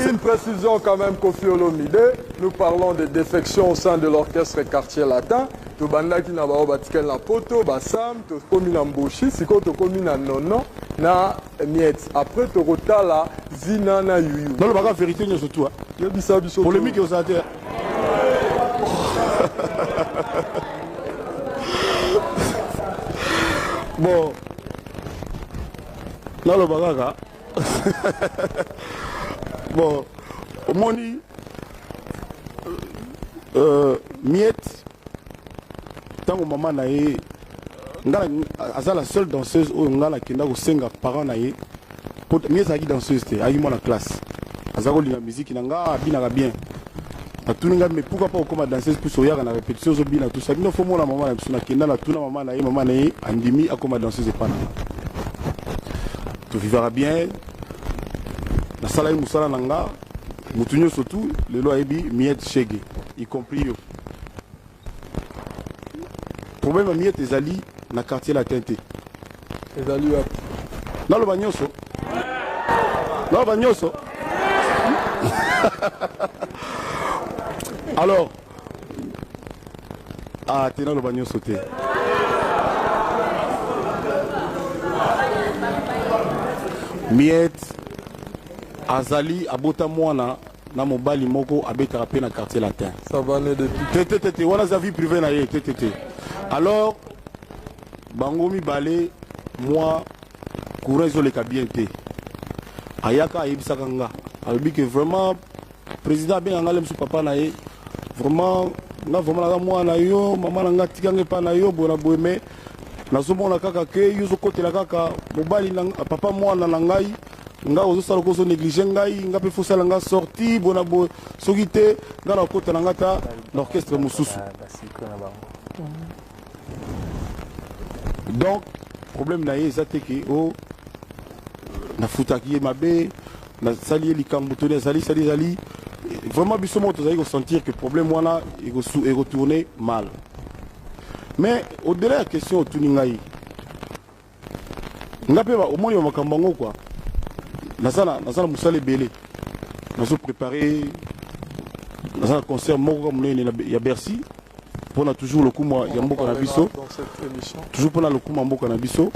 une précision quand même, Kofi Olomide. Nous parlons de défections au sein de l'orchestre Quartier Latin. To banda qui n'a pas batiqué la poto, basam, to komi na mboshi, siko to komi na nono, na miette. Après to rota la zina na yuyu. Non, le bagage vérité n'est surtout. Polémique aux adhères. Bon. Là, le bagage. Bon. Au moni. Miette. Tant que maman n'a eu. Aza la seule danseuse où on a la kenda au senga parents n'a eu. Miette a qui danseuse te. A eu moi la classe. Aza ko la musique nanga bina bien. A tout n'inga mais pourquoi pas comme danseuse pour soya na répétition zo bina tout ça. Il faut moi la maman na kenda na tout na maman na eu andimi a comme danseuse pas. Tu vivras bien. La salle est moussala nanga. Moutunyo surtout le loi ebi miette chege y compris yo. Problème miette ezali na quartier latin te. Ezali wapi? Na lo banyoso. Na lo banyoso. Alors ah t'es na lo banyoso te. Miette azali abota mwana na mobali moko abeta pe na quartier latin. Ça va ne depuis. Tété wana za vie privée na ye tété. Alors bangomi balé moi courant zo le kabienté. Ayaka ayibisaka nga. Albi que vraiment président ben ngale msu papa na ye. Vraiment na vraiment na moi na yo maman nga tikange pa na yo bona boeme. Nazomona kaka ke yo zo côté la kaka mobali na papa mwana na ngai. Nga ozo sala ko so négliger ngai nga pe fosala nga sorti bona bo sogité nga na kota na ngata l'orchestre mususu. Donc problème na ye zateke o na futaki mabe na sali likambo to ne sali vraiment biso mo tozali ko sentir que problème wana e retourner mal. Mais au-delà de la question tuni ngai nga pe ba au moins yo makambango quoi. Nasala musale belé. Nous avons préparé un concert moko ya Bercy. On a toujours le coup moi ya mboka na biso. Toujours pour le coup mboka na biso.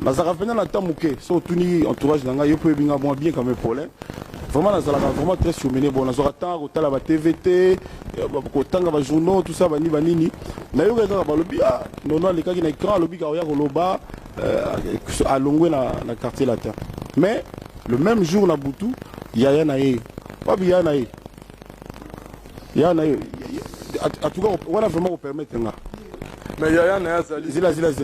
Nazara venir na tamuke, so tuni entourage nanga yo peut binga bien comme problème. Vraiment nazala vraiment très surmené bon nazora temps au tala ba TVT, ko tanga ba journaux tout ça bani banini. Na yo ka ba lobi ah non les cas qui na écran lobi ka ya ko loba à Longwe na quartier latin. Mais le même jour na Boutou, Yaya Naye. Pas bien Naye. Yaya Naye. En tout cas, on a vraiment permettre là. Mais Yaya Naye Zali.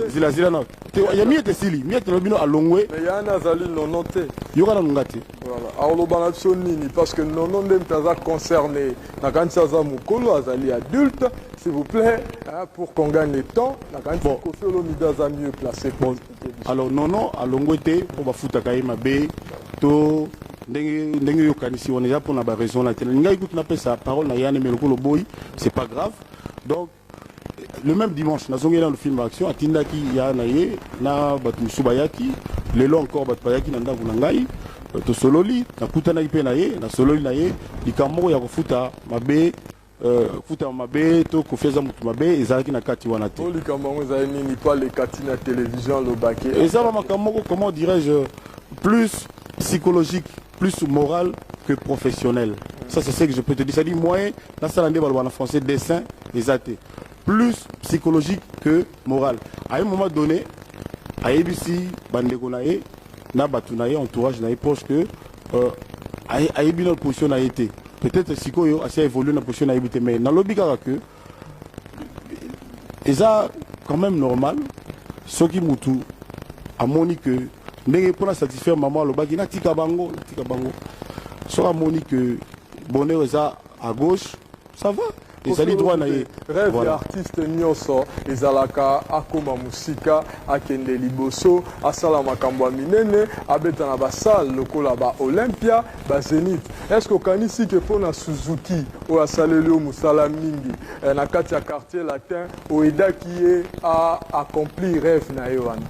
Zila non. Il y a mieux de Sili, mieux de Lobino à Longwe. Mais Yaya Naye Zali non noté. Yoga na ngati. Voilà. Alors le banation nini parce que non dem taza concerné. Na kan taza mukolo azali adulte, s'il vous plaît, hein, pour qu'on gagne le temps. Na kan Kofi Olomide za mieux placé. Bon. Alors non à Longwe te pour ba futa kai mabe to ndenge yo kanisi on est là pour na ba raison là. Nga écoute na pesa parole na Yann Melokolo boy, c'est pas grave. Donc le même dimanche na zongi dans le film action atindaki ya na ye na batu subayaki lelo encore batu bayaki na ndangu na ngai to sololi na kutana ipe na ye na sololi na ye likambo ya kofuta mabe futa mabe to kofeza mutu mabe ezalaki na kati wana te likambo ezali nini pas les kati na télévision le baké ezala makambo comment dirais-je plus psychologique plus moral que professionnel. Ça c'est ce que je peux te dire, ça dit moyen na salande balwa en français dessin ezate plus psychologique que moral. À un moment donné, à ABC, Bandeko Nae, na batu nae, entourage nae, proche que à Ebi notre position a été. Peut-être si Koyo a évolué notre position a été, mais dans l'obligation que, et ça quand même normal, ce qui moutou, à moni que, n'est pas satisfaire maman le bagi, na tika bango, soit à moni que, bonheur ça à gauche, ça va. Et ça dit droit naïe. Rêve voilà. Artiste nyonso ezalaka akoma musika akende liboso asala makambo minene abeta na basal lokola ba Olympia ba Zénith. Est-ce que kanisi ke pona Suzuki o asaleli o musala mingi na kati ya quartier latin o edaki ye a accomplir rêve na yoana.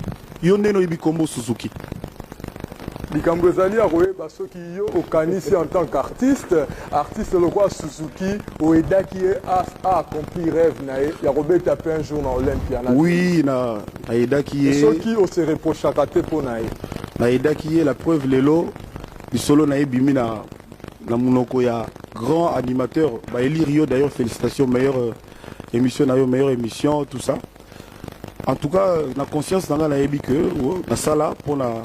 Yo ndeno ibikombo Suzuki. Likambo ezali ya koyeba soki yo okanisi en tant qu'artiste, artiste lokwa Suzuki oedaki ye a accompli rêve na ye ya kobeta pe un jour na Olympia. Oui, na edaki ye. Soki o se reprochaka te po na ye. Na edaki ye la preuve lelo bisolo na ye bimi na munoko ya grand animateur ba Eli Rio d'ailleurs félicitations meilleure émission na yo meilleure émission tout ça. En tout cas na conscience na na yebi que na sala pour la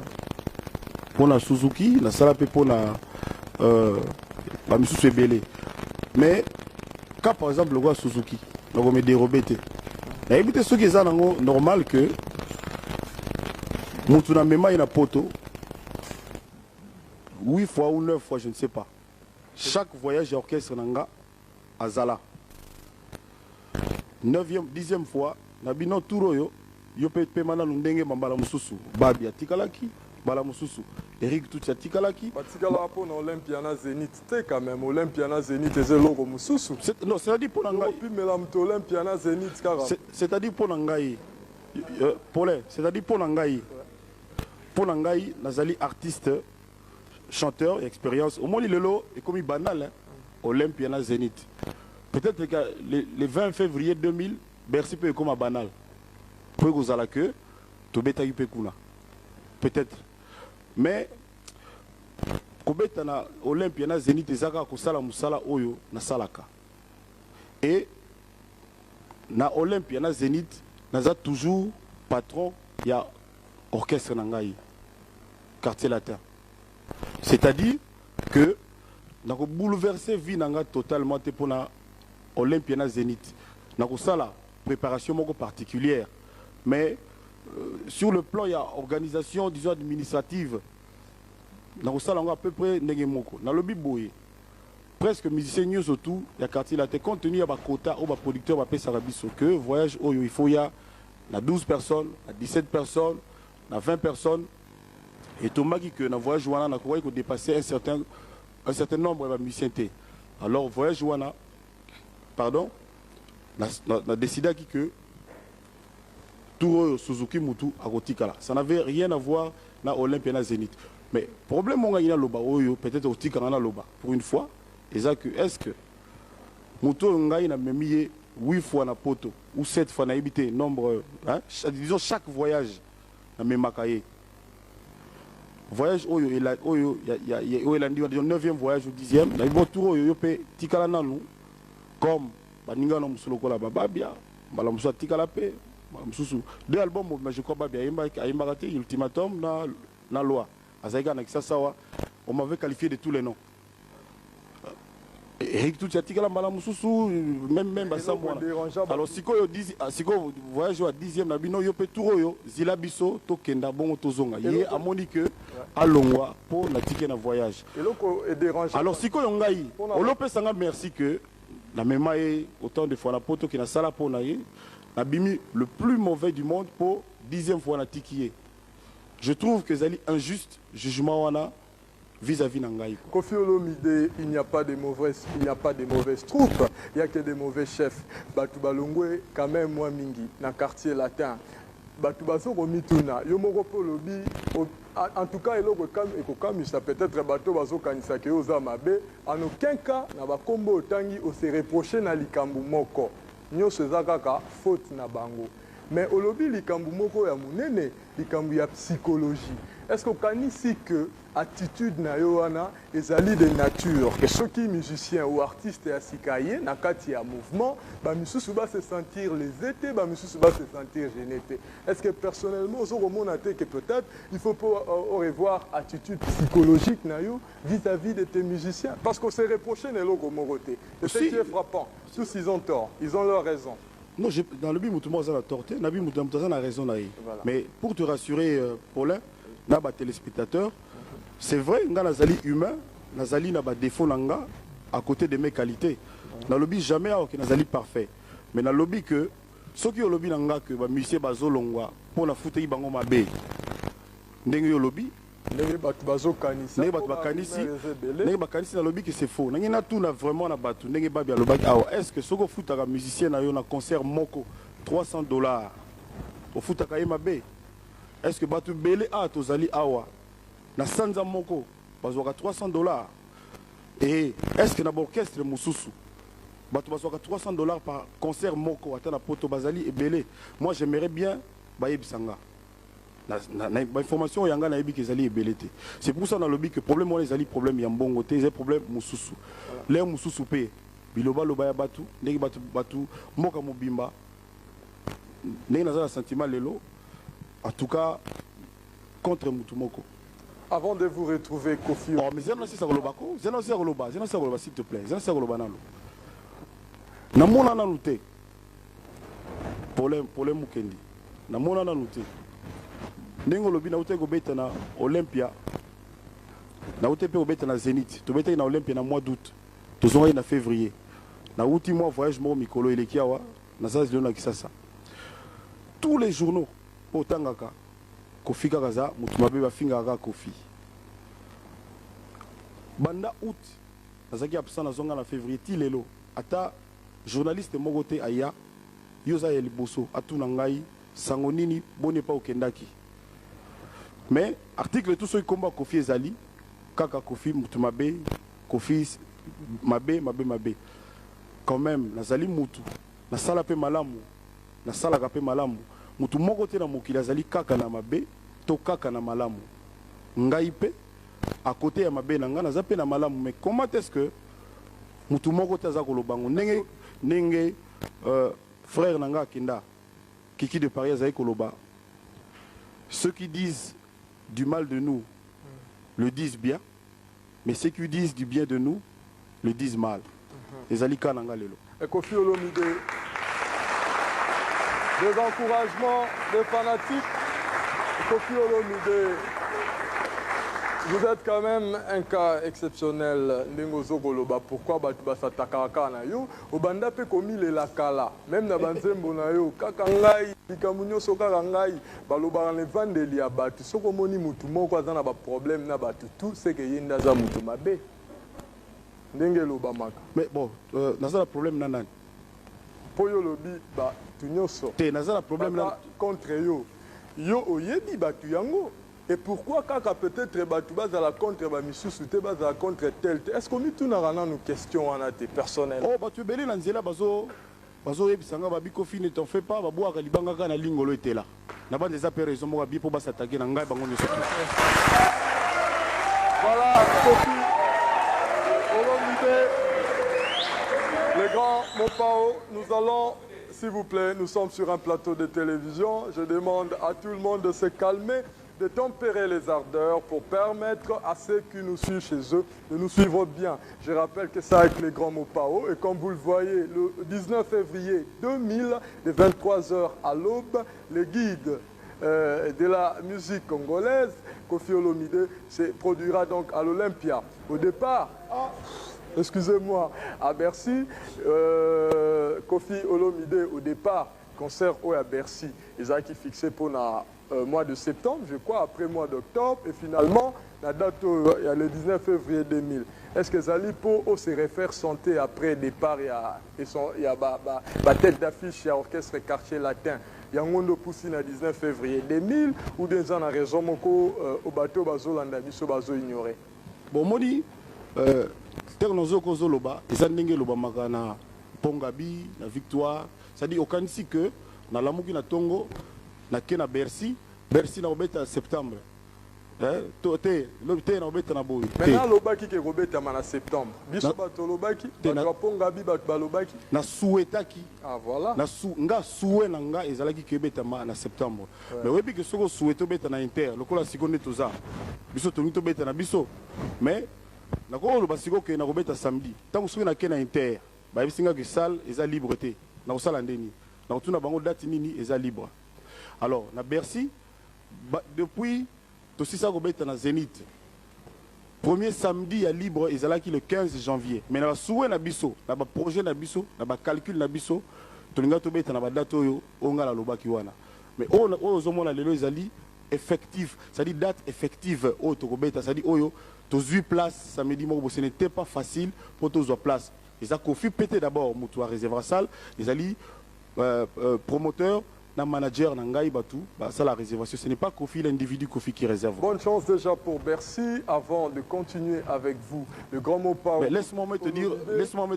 Suzuki, la salle pour la Misusu Ebele. Mais quand par exemple le roi Suzuki, on va me dérober. Mais ce qui est normal que Moutuna Mema il a poto 8 fois ou 9 fois, je ne sais pas. Chaque voyage orchestre nanga à Zala. 9e, 10e fois, Nabino Turoyo, Yope Pemana Lundenge Mambala Mususu, Babia Tikalaki. Bala Mususu, Eric Toutia Tikalaki. Tikala pour l'Olympia na Zénith, t'es quand même Olympia na Zénith et c'est logo Mususu. Non, c'est-à-dire pour Nangaï. Puis mélam Olympia na Zénith car. C'est-à-dire pour Nangaï. Paulin, c'est-à-dire pour Nangaï. Pour Nangaï, Nazali artiste, chanteur, expérience. Au moins il est là et comme il banal, hein, Olympia na Zénith. Peut-être que le 20 février 2000, Bercy peut comme banal. Pour que vous allez que, tu bêta Kuna. Peut-être. Mais kobeta na Olympia na Zénith ezaka kosala musala oyo na salaka. Et na Olympia na Zénith naza toujours patron ya orchestre nangai quartier latin. C'est-à-dire que nako bouleverser vie nanga totalement te pona Olympia na Zénith. Nako sala préparation moko particulière mais sur le plan, il y a organisation, disons, administrative. Dans le salon, à peu près, dans le biboui, presque musiciens surtout, il y a quartier là, compte tenu de la quota, ou la producteur va payer sa rabisso que voyage, il faut y a 12 personnes, 17 personnes, 20 personnes. Et tout le monde que dans le voyage, on a dépassé un certain nombre de musiciens. Alors, voyage, pardon, on a décidé que tout Suzuki Mutu à Rotikala. Ça n'avait rien à voir na Olympia na Zénith. Mais problème on a loba peut-être au Tikana loba pour une fois est-ce que Mutu ngai na memié 8 fois na poto ou 7 fois na habité nombre hein, disons chaque voyage na memakaye. Voyage oyo il y a 9e voyage ou 10e, na bo tour oyo pe Tikala nanu comme baninga no musuloko la bababia, bala musa Tikala pe. Deux albums, mais je crois bien, il Ultimatum, na loi. On m'avait qualifié de tous les noms. Eric Touchatikala, même à Samoa. Alors, si vous voyagez à 10e, Nabino, Yope Touroyo, Zilabiso, Tokenda, Bon Tozonga. Il y a Monique à Longwa pour la ticket de voyage. Alors, si vous avez on peut s'en merci que la mémoire est autant de fois la poto qui n'a pas la peau. Abimi le plus mauvais du monde pour 10e fois na tikié. Je trouve que c'est injuste jugement vis-à-vis Nangaï. Kofi Olomide, il n'y a pas de mauvaises troupes, il n'y a que des mauvais chefs. Batu Balongwe quand même moi mingi na quartier latin. Batu Baso Romituna, Yomoko Polobi en tout cas il ça peut-être bateau Baso Kanisa ke Ozamabe en aucun cas na ba kombo tangi o se reprocher na likambu moko. Nyonso ezakaka faute na bango mais olobi likambu moko ya munene likambu ya psychologie est-ce que kanisi que attitude na yo wana ezali de nature que ceux qui musiciens ou artistes ya sikaye na kati ya mouvement ba misusu ba se sentir les été ba misusu ba se sentir gêné. Est-ce que personnellement au komona te que peut-être il faut au revoir attitude psychologique na yo vis-à-vis de tes musiciens parce qu'on s'est reproché ne loko moroté et ce qui est frappant tous ils ont tort ils ont leur raison. Non, dans le but, tout le monde a tort, a raison. Voilà. Mais pour te rassurer, Paulin, naba téléspectateur, c'est vrai, Nazali humain, Nazali n'a pas défaut à côté de mes qualités. na lobby jamais que nazali parfait mais na lobby que ceux qui ont lobby nanga que ba musicien bazolongwa pour na foutre bango mabe ndenge yo lobby ndenge batu bazokanisa ndenge batu bakanisi ndenge bakanisi na lobby que c'est faux ndenge na tout na vraiment na batu ndenge babi alobaki awa est-ce que soko futaka musicien na yo na concert moko $300 au futaka ye mabe est-ce que batu belé a tozali awa na sanza moko bazwaka $300 et est-ce que na orchestre mususu bato bazwaka $300 par concert moko ata na poto bazali ebele moi j'aimerais bien bayebisanga na information yanga na yebi ke ezali ebele te c'est pour ça na lobby que problème wana ezali problème ya mbongo te ezali problème mususu le mususu pe biloba loba ya batu ndenge batu mboka mobimba ndenge naza na sentiment lelo en tout cas contre mutumoko. Avant de vous retrouver, Kofi. Oh, mais Zena Sagolobako, Zena Sagoloba, s'il te plaît, Zena Sagoloba Nalo. Namona Nanoute. Problème Mukendi. Namona Nanoute. Nengo Lobi na ute gobeta na Olympia. Na ute pe gobeta na Zénith. Tu beta na Olympia na mois d'août. Tu zonga na février. Na outi mois voyage mo mikolo elekiawa. Na sa zilona kisasa. Tous les journaux, Otangaka. Kofi Kakaza, Mutumabe Bafinga Kofi. Banda août, Nazaki absent na zonga na février, Tilelo, ata journaliste Mogote Aya, Yosa Yeliboso, Atuna Ngai, Sangonini, Bone pa Okendaki. Mais, article tout ce qui combat Kofi Ezali, Kaka Kofi, Mutumabe, Kofi, Mabe. Quand même, Nazali Mutu, Nasala pe malamu, Nasala pe malamu. Mutu mogote na mokili azali kaka na mabe to kaka na malamu ngai pe à côté ya mabe na nga naza pe na malamu mais comment est-ce que mutu mogote aza kolobango nenge frère nanga kinda Kiki de Paris azali koloba ceux qui disent du mal de nous le disent bien mais ceux qui disent du bien de nous le disent mal ezali kana nga lelo Kofi Olomide. Des encouragements, des fanatiques. Kofi Olomide, vous êtes quand même un cas exceptionnel. Nengozo Goloba, pourquoi Batubasa Takaraka na yo? Obanda pe komi le lakala. Même na banzembo na yo, kakangai, bikamunyo sokarangai, baloba le vandeli ya batu. Soko moni mutu moko azana ba problème na batu. Tout ce que yenda za mutu mabe. Ndenge loba maka. Mais bon, naza problème nanan. Poyo lobi ba tunyoso. Te naza problème na contre yo. Yo oyebi batu yango. Et pourquoi kaka peut-être batu bazala contre ba misusu te bazala contre tel. Est-ce qu'on tout na rana nous question wana te personnel. Oh batu belé na nzela bazo yebisanga ba bikofi ne t'en fais pas ba boaka libanga ka na lingolo etela. Na bande za pe raison mo ba bi po ba s'attaquer na ngai bango nyoso. Voilà Kofi Olomide. Les grands Mopao, nous allons, s'il vous plaît, nous sommes sur un plateau de télévision. Je demande à tout le monde de se calmer, de tempérer les ardeurs pour permettre à ceux qui nous suivent chez eux de nous suivre bien. Je rappelle que c'est avec les grands Mopao et comme vous le voyez, le 19 février 2000, de 23h à l'aube, les guides de la musique congolaise, Kofi Olomide, se produira donc à l'Olympia. Au départ, excusez-moi, à Bercy, Kofi Olomide au départ, concert à Bercy, ils ont fixé pour le mois de septembre, je crois, après le mois d'octobre, et finalement, la date, il y a le 19 février 2000. Est-ce que Zali pour se réfère santé après le départ, il y a la tête d'affiche, il y a l'orchestre quartier latin. Il y a un monde poussé le 19 février 2000, ou des ans à raison, au bateau, Bazolanda, Bisso, Bazo ignoré. Bon, moi, Ternozo Kozoloba, et ça n'est pas na Pongabi, na Victoire, c'est-à-dire aucun ici que na Lamouki na Tongo, na Kena Bercy, Bercy na Obeta septembre. L'obéta na Obeta na Boy. Maintenant, l'Obaki qui est Obeta en septembre. Biso bato l'Obaki, bato Pongabi, bato l'Obaki. Na Souetaki. Ah voilà. Na nga Soué na nga ezalaki ki Obeta na septembre. Mais oui, que soko Soueto Obeta na Inter, le cola seconde toza. Biso tonito Obeta na Biso. Mais nakolo basiko ke na robeta samedi tango soki na ke na Inter ba bisinga que salle eza libre te na osala ndeni na otuna bango date nini eza libre alors na Bercy depuis to sisa robeta na Zénith Premier samedi à libre, ils allaient le 15 janvier. Mais na souhait na biso, na ba projet na biso, na ba calcul na biso, tolinga to beta na ba date oyo onga la lobaki wana. Mais o zo mona lelo ezali effectif, c'est-à-dire date effective o to beta, c'est-à-dire oyo to 8 places samedi moko, ce n'était pas facile pour to zo place. Ils a confié pété d'abord mutu a réservoir salle, ils ali promoteur na manager na ngai batu ba ça la réservation, ce n'est pas Kofi l'individu Kofi qui réserve. Bonne chance déjà pour Bercy. Avant de continuer avec vous, le grand mot par. Laisse-moi me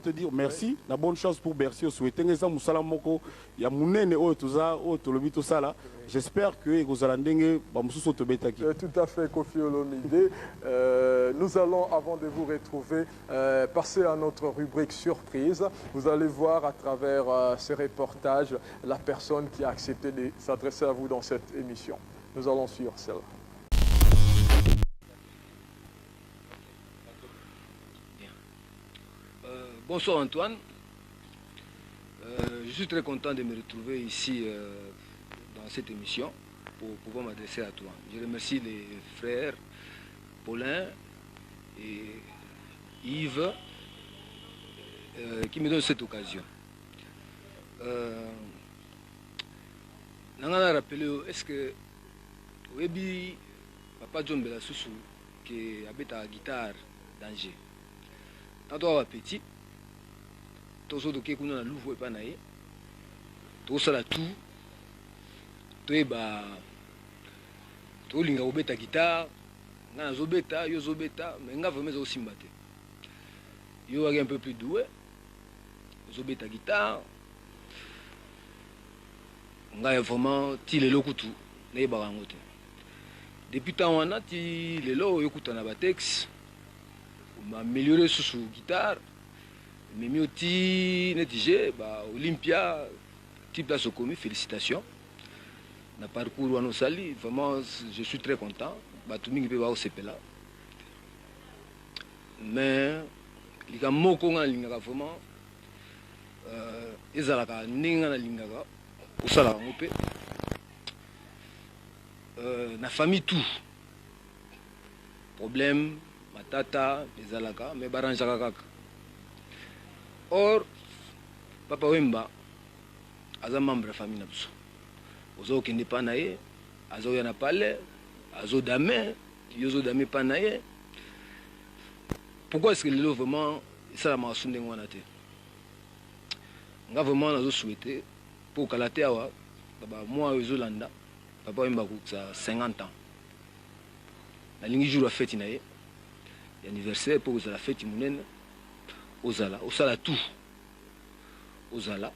te dire merci. La bonne chance pour Bercy. Au souhaiter que ça musala moko ya munene o toza o tolobi to sala. J'espère que vous allez tout à fait, Kofi Olomide. Nous allons, avant de vous retrouver, passer à notre rubrique surprise. Vous allez voir à travers ces reportages la personne qui a accepté de s'adresser à vous dans cette émission. Nous allons suivre celle-là. Bonsoir Antoine. Je suis très content de me retrouver ici dans cette émission pour pouvoir m'adresser à toi. Je remercie les frères Paulin et Yves qui me donnent cette occasion. Nangana rappelé, est-ce que Webi Papa John Belasusu qui habite à guitare d'Angers. Tantôt à petit, tous autres qui kuna na louvo pas naé, tous ça la tout, toi bah, toi linga obeta guitare, na zobeta, yo zobeta, mais nga vraiment aussi mbaté. Yo un peu plus doué, zobeta guitare, nga vraiment ti le lokutu, na ba ngote. Depuis tant on a ti le lo yokuta na ba texte. M'a amélioré sur guitare, mais mieux ti netigé, bah Olympia, type place au commis, félicitations. Na parcours à nos sali, vraiment je suis très content. Bah tout le monde peut voir au CPLA. Mais les gars moko nga lingaka vraiment, ezalaka ninga na lingaka, au sala ngopé. Na famille tout. Problème. Tata, les alaka, mais baranjaka kaka. Or, Papa Wemba, aza membre de la famille Napso. Ozo kende panaye, azo yana pale, azo dame, yozo dame panaye. Pourquoi est-ce que le lot vraiment, ça la m'a sonné en até? Nga vraiment nazo souhaité pour kalate awa, moi yozo landa, Papa Wemba ça 50 ans. La ligne jour la fête inaye. L'anniversaire pour la fête monene ozala tout ozala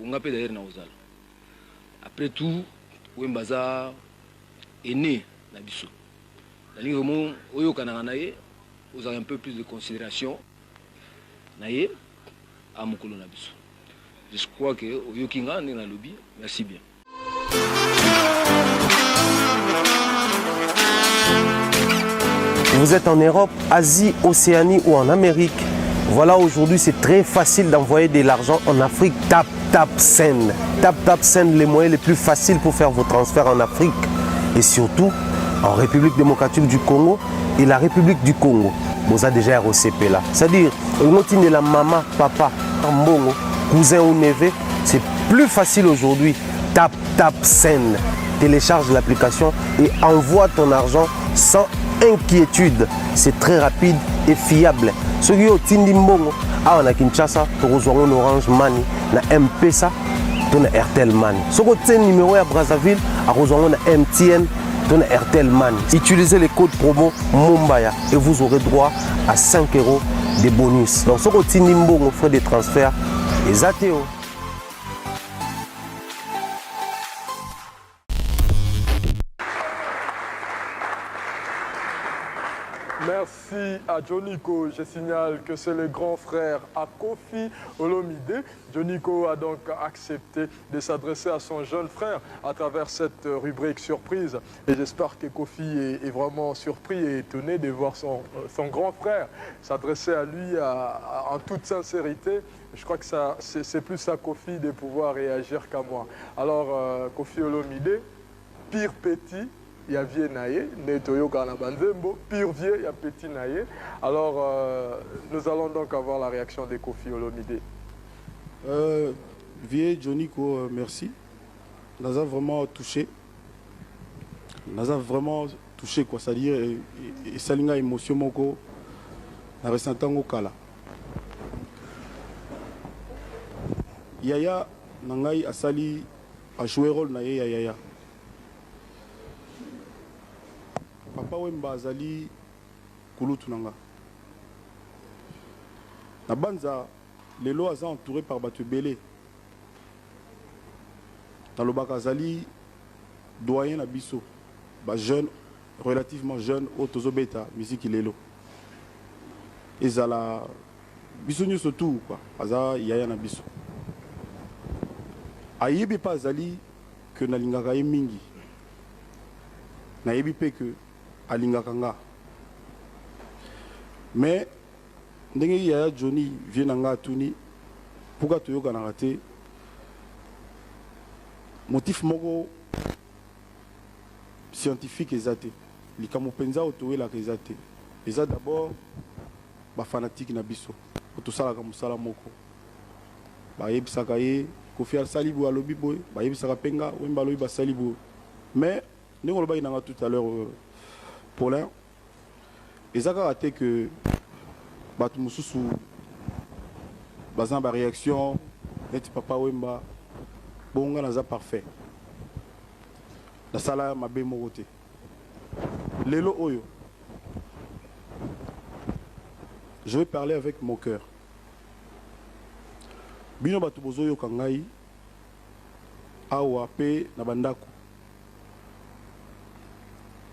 on appelle d'ailleurs na ozala après tout Wembaza est né na biso la ligne vraiment oyo kana naye ozala un peu plus de considération naye à mokolo na biso. Je crois que oyo kinga na lobby. Merci bien. Vous êtes en Europe, Asie, Océanie ou en Amérique. Voilà, aujourd'hui, c'est très facile d'envoyer de l'argent en Afrique. Tap Send. Tap Send, les moyens les plus faciles pour faire vos transferts en Afrique. Et surtout, en République démocratique du Congo et la République du Congo. Vous avez déjà ROCP là. C'est-à-dire, on de la maman, papa, mbongo, cousin ou neveu. C'est plus facile aujourd'hui. Tap Send. Télécharge l'application et envoie ton argent sans inquiétude. C'est très rapide et fiable. Ceux qui ont Tindi Mbongo, à Kinshasa, tu reçois un Orange Money, na M-Pesa, tu as Airtel Money. Ceux qui ont un numéro à Brazzaville, à reçoit un MTN, tu as Airtel Money. Utilisez les codes promo Mumbaya et vous aurez droit à 5 € de bonus. Donc ceux qui ont Tindi Mbongo, frais de transfert, les ATO. Merci à Joniko. Je signale que c'est le grand frère à Kofi Olomide. Joniko a donc accepté de s'adresser à son jeune frère à travers cette rubrique surprise. Et j'espère que Kofi est vraiment surpris et étonné de voir son grand frère s'adresser à lui en toute sincérité. Je crois que c'est plus à Kofi de pouvoir réagir qu'à moi. Alors, Kofi Olomide, pire petit, il y a vieux naïe, Netoyo Kanabanzembo, pur vieux, il y a petit naïe. Alors, nous allons donc avoir la réaction de Koffi Olomide. Vieux Johnny, merci. Nous avons vraiment touché. Nous avons vraiment touché, quoi. C'est-à-dire, et ça a émotion, moko, na ressentant au kala. Yaya, nangai asali, a joué rôle na Yaya. Papa Wemba azali kulutu nanga. Na banza, les lois sont entourés par Batu Belé. Dans le bac azali, doyen na biso, jeune, relativement jeune, autozo beta, musique ilelo. Et zala, biso nyo surtout quoi, aza Yaya na biso. Ayebi pas azali que na lingaka ye mingi. Na yebi pe que alingaka nga. Mais ndenge Yaya Johnny vient nga tuni pourquoi toyoka na raté motif moko scientifique ezate likamo penza otowe la ezate eza d'abord ba fanatique na biso otosala ka musala moko ba yebisaka ye Koffi Salibu alobi boy ba yebisaka penga Wemba alobi ba Salibu mais ndenge loba inanga tout à l'heure Paulin ezaka raté que batu mususu bazan ba réaction neti papa Wemba bonga naza parfait la sala mabe morote lelo oyo je vais parler avec mon cœur bino batu bozoyo kangai awa pe na bandako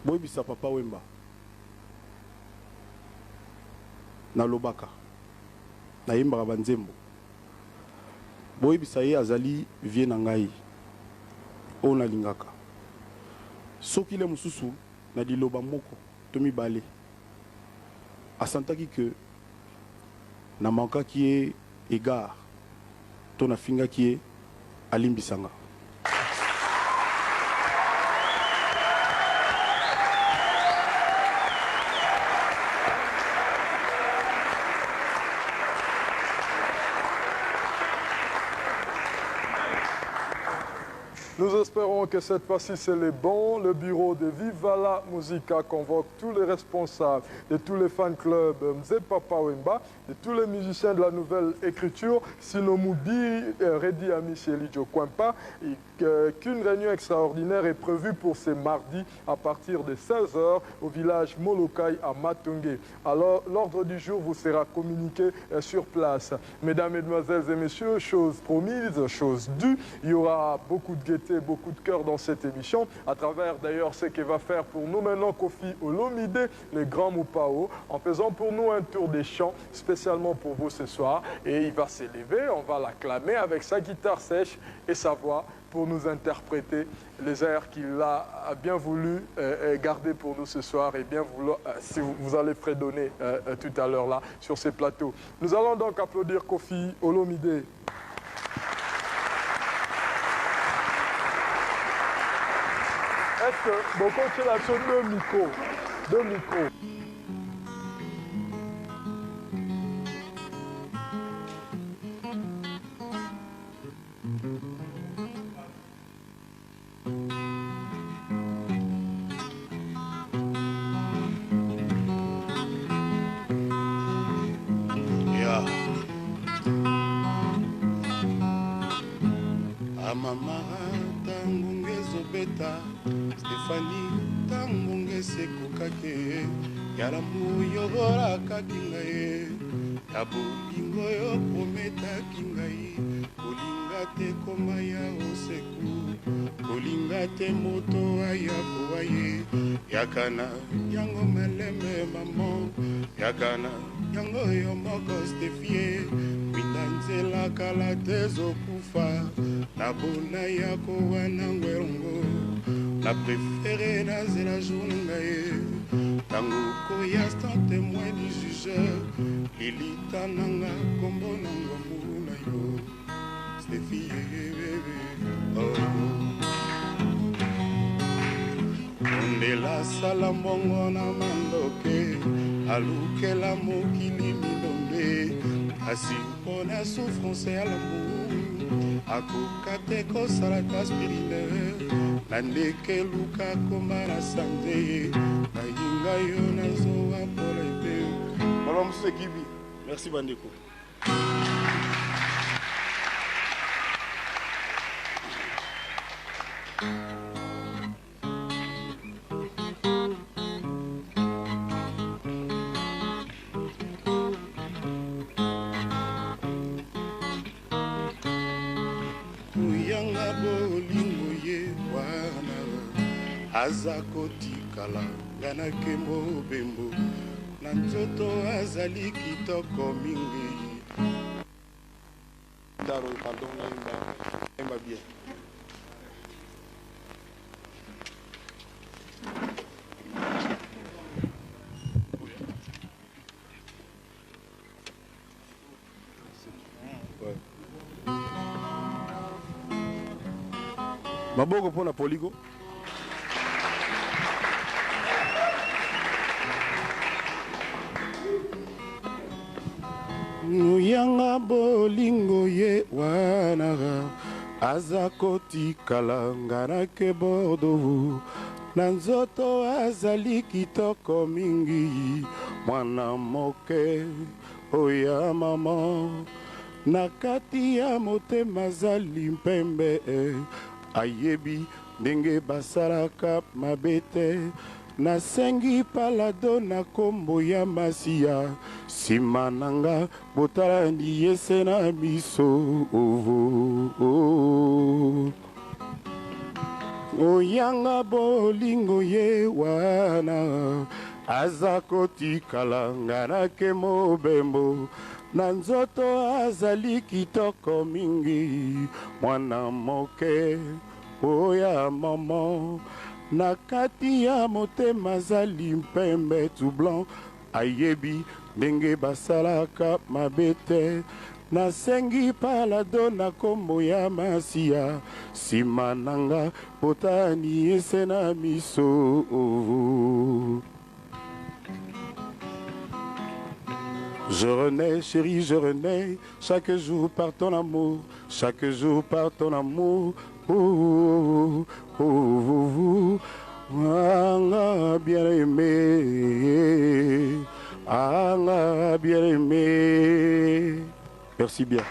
boybisa papa Wemba na lobaka na yimbaka banzembo boyebisa ye azali vie na ngai oyo nalingaka soki le mosusu na liloba moko to mibale asantaki ke na mankaki ye égard to na fingaki ye alimbisanga. Nous espérons que cette fois-ci c'est le bon. Le bureau de Viva la Musica convoque tous les responsables de tous les fan clubs Mzee Papa Wemba, de tous les musiciens de la nouvelle écriture, Sinomubi, Redi Amicheli Jokwampa, qu'une réunion extraordinaire est prévue pour ce mardi à partir de 16h au village Molokai à Matungé. Alors l'ordre du jour vous sera communiqué sur place. Mesdames, Mesdemoiselles et Messieurs, chose promise, chose due, il y aura beaucoup de gaieté, beaucoup de cœur dans cette émission, à travers d'ailleurs ce que va faire pour nous maintenant Koffi Olomide, le grand Moupao, en faisant pour nous un tour des chants spécialement pour vous ce soir. Et il va s'élever, on va l'acclamer avec sa guitare sèche et sa voix pour nous interpréter les airs qu'il a bien voulu garder pour nous ce soir et bien vouloir, si vous allez fredonner tout à l'heure là sur ces plateaux. Nous allons donc applaudir Koffi Olomide. Est-ce que beaucoup de la chose de micro. Stéphanie tangonge sekukake yalamu yogora kakingaye tabolingo yo prometaki ngai kolinga te koma ya oseku kolinga te moto aya kowaye yakana yango malembe mamo yakana yango yo moko Stéphie windanzela kala tezokufa nabona yako wana ngwerongo la préférée dans la journée tango koya sans témoin du jugeur Lilita nanga kombo nanga muna yo Stéphie bébé oh onde asala mbongo na mandoke alukela mokili milombe kasi mpona souffrance ya lamour akoka te kosalaka aspirine na ndeke luka koma na sande bayinga yo nazowa mpola ete Malwa mosusu ekibi. Merci bandeko. kuyanga bolingo ye wana aza kotikala ngana kembo bembo na nzoto azali kitoko mingi Daro, pardon, naimba bien. Maboko pona poligo. Nuyanga bolingo ye wana aza kotikala ngana ke bordeaux na nzoto azali kitoko mingi mwana moke oya mama na kati ya motema azali mpembe ayebi ndenge basalaka mabe te nasengi palado na nkombo ya masiya nsima na nga botala ndiyese na biso oyanga bolingo ye wana aza kotikala nganake mobembo na nzoto azali kitoko mingi mwana moke oya mama na kati ya motema azali mpembe tout blanc ayebi ndenge basalaka mabe te nasengi palado na nkombo ya masiya nsima na nga botani ese na miso Je renais, chérie, je renais, chaque jour par ton amour, chaque jour par ton amour. Oh, oh, oh, oh, oh, bien aimé, bien aimé. Merci bien.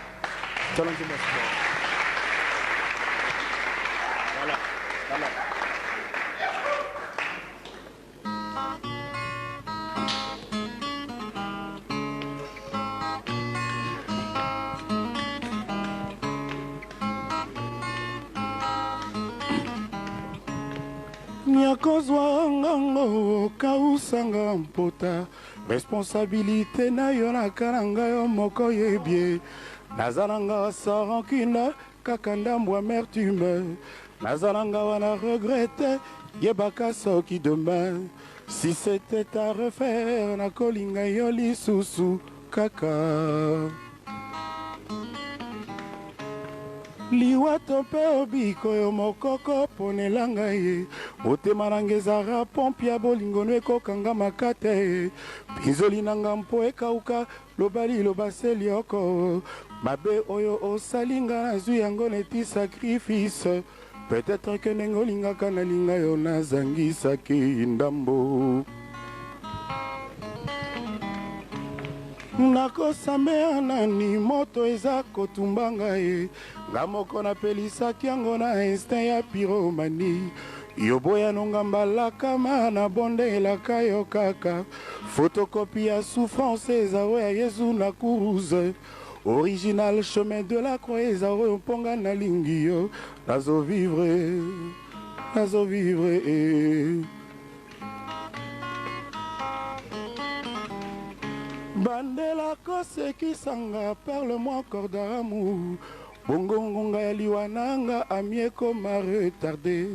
Challenge-moi. Voilà, voilà. Nyakozwa ngango kausanga mpota responsabilité na yo nakananga yo moko yebie nazalanga sa rancune kaka ndambo amertume nazalanga wana regrette yebaka soki demain si c'était à refaire nakolinga yo lisusu kaka liwato mpe obiko yo mokoko ponelanga ye motema nanga ezara pompe ya bolingono ekokangama te pinzoli nanga mpo ekauka lobali lobaseli oko mabe oyo osalinga nazwi yango neti sacrifice peut-être ke ndenge olingaka nalinga yo nazangisaki ndambo nakosambea nani moto eza kotumbanga ye nga moko napelisaki yango na instinct ya pyromanie yoboya nonga mbalakama na bondelaka yo kaka photocopie ya souffrance eza oyo ya yezu na kuruze original chemin de la croix eza oyo mponga nalingi yo nazovivre bandela kosekisanga parle-moi encore d'amour bongongonga ya liwa nanga amieko ma retardé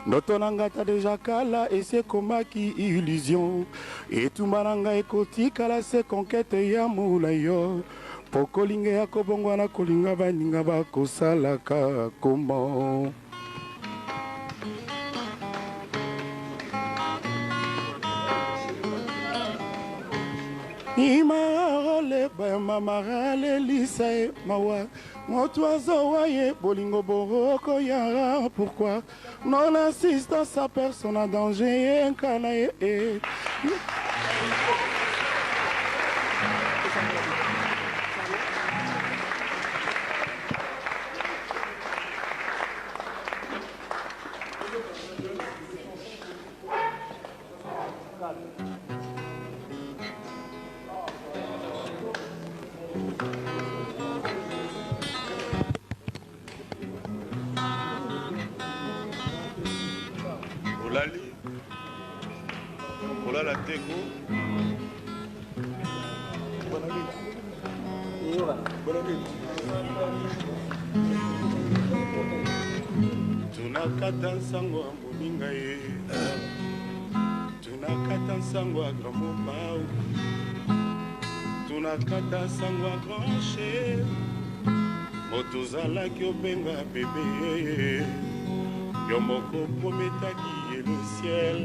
ndoto nanga ta deja kala esi ekomaki illusion etumba nanga ekotikala se konkete ya mula yo po kolinga ya kobongwana kolinga baninga bakosalaka komo imarole bayamarale lisae mawa moto azowaye bolingo boroko yara. Pourquoi non assistance à personne à danger enkanaye. Olala teko. Tunakata nsango ya moninga ye, tunakata nsango ya grand mobau, tunakata nsango ya grand chef. Moto ozalaki obenga bebe, yo moko prometaki ye le ciel,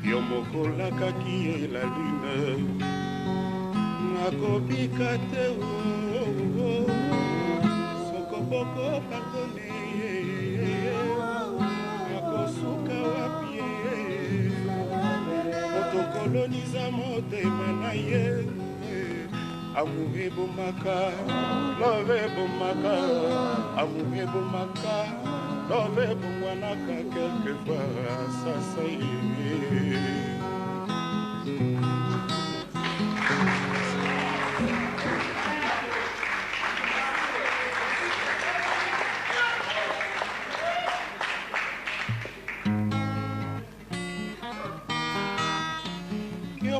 yo moko lakaki ye la lune. Nakobika te soko boko pardonne, nakosuka wapi otokoloniza motema na ye. Amour ebomaka, love ebomaka, amour ebomaka, love ebomwanaka quelquefois, sasa ye.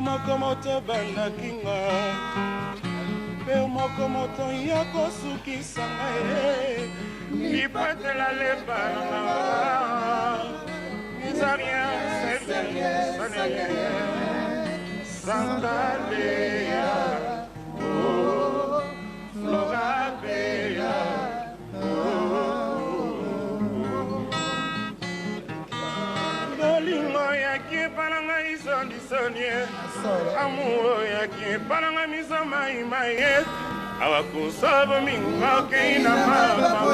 Moko moto bandakinga pe moko moto ya kosukisa ngai lipatela lebana nizaria sebele santalea florabea bolingo yaki pananga isondisonye amour yaki pananga misamayimaye awakusaba mingokeina mapamo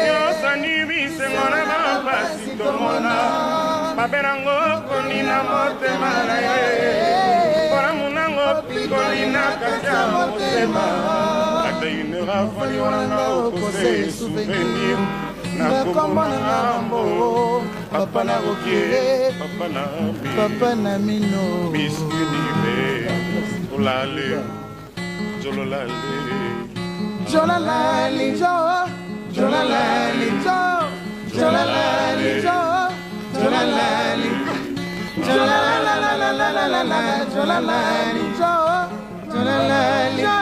yosani bisengo na mapasi tomona maberango konina motema na ye pona munango pikolina katia motema ata inera fali wananga okose souvenir nakomona mbo papa na rokier papa na mino biskunibe olale jololale jololale jo jololale jo jololale jo jololale jololale jololale jo jololale jo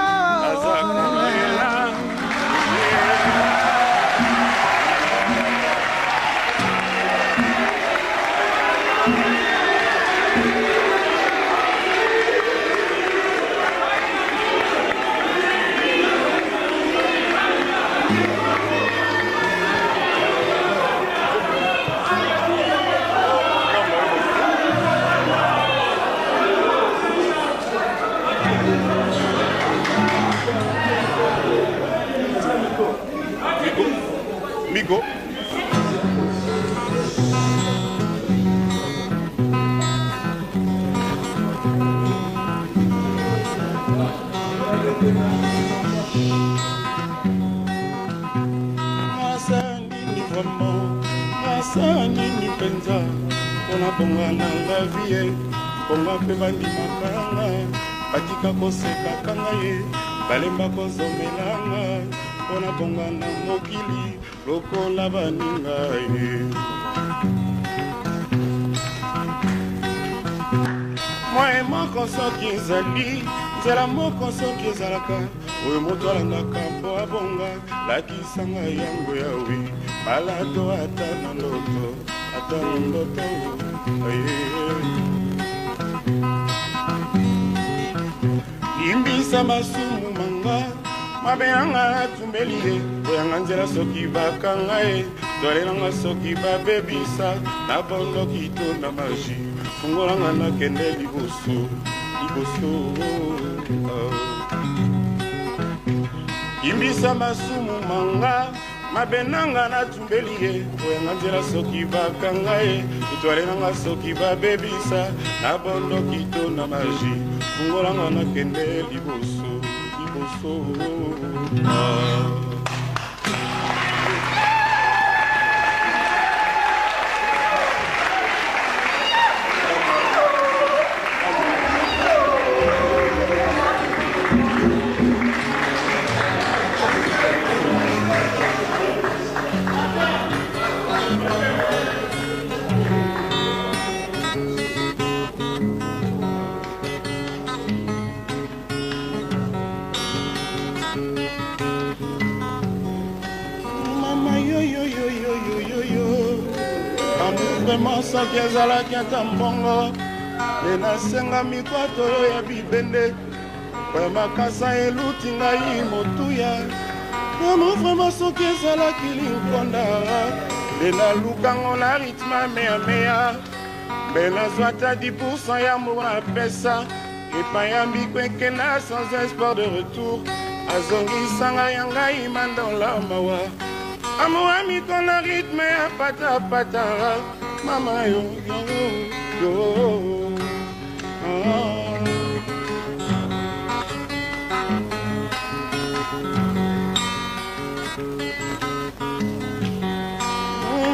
Migo. Nini penza ona bonga na la vie bonga pe bandi makanga batika koseka kanga ye balemba kozomelanga ona bonga na mokili lokola baninga ye moi moko soki ezali nzela moko soki ezalaka oyo moto alangaka mpo abonga lakisanga yango yawe balado ata na ndoto imbisa masumu manga mabeyanga tumbeli ye oyanga nzela soki bakanga ye tolelanga soki babebisa na bondoki to na magi fungolanga nakende liboso liboso kimbisa masumu manga mabenanga natumbeli ye oyanga nzela soki bakanga ye etwale nanga soki babebisa na bondoki to na magi fungolanga nakende liboso vraiment soki ezalaki ata mbongo nde nasenga mikwato oyo ya bibende oyo makasa eluti ngai motuya amo vraiment soki ezalaki linkonda nde nalukango na rythme meyameya mbe nazwa ata 10% ya mour napesa epai ya mbikwekena sans espoir de retour azongisanga ya ngai mandola mawa amo amikona rythme ya patapata mama yo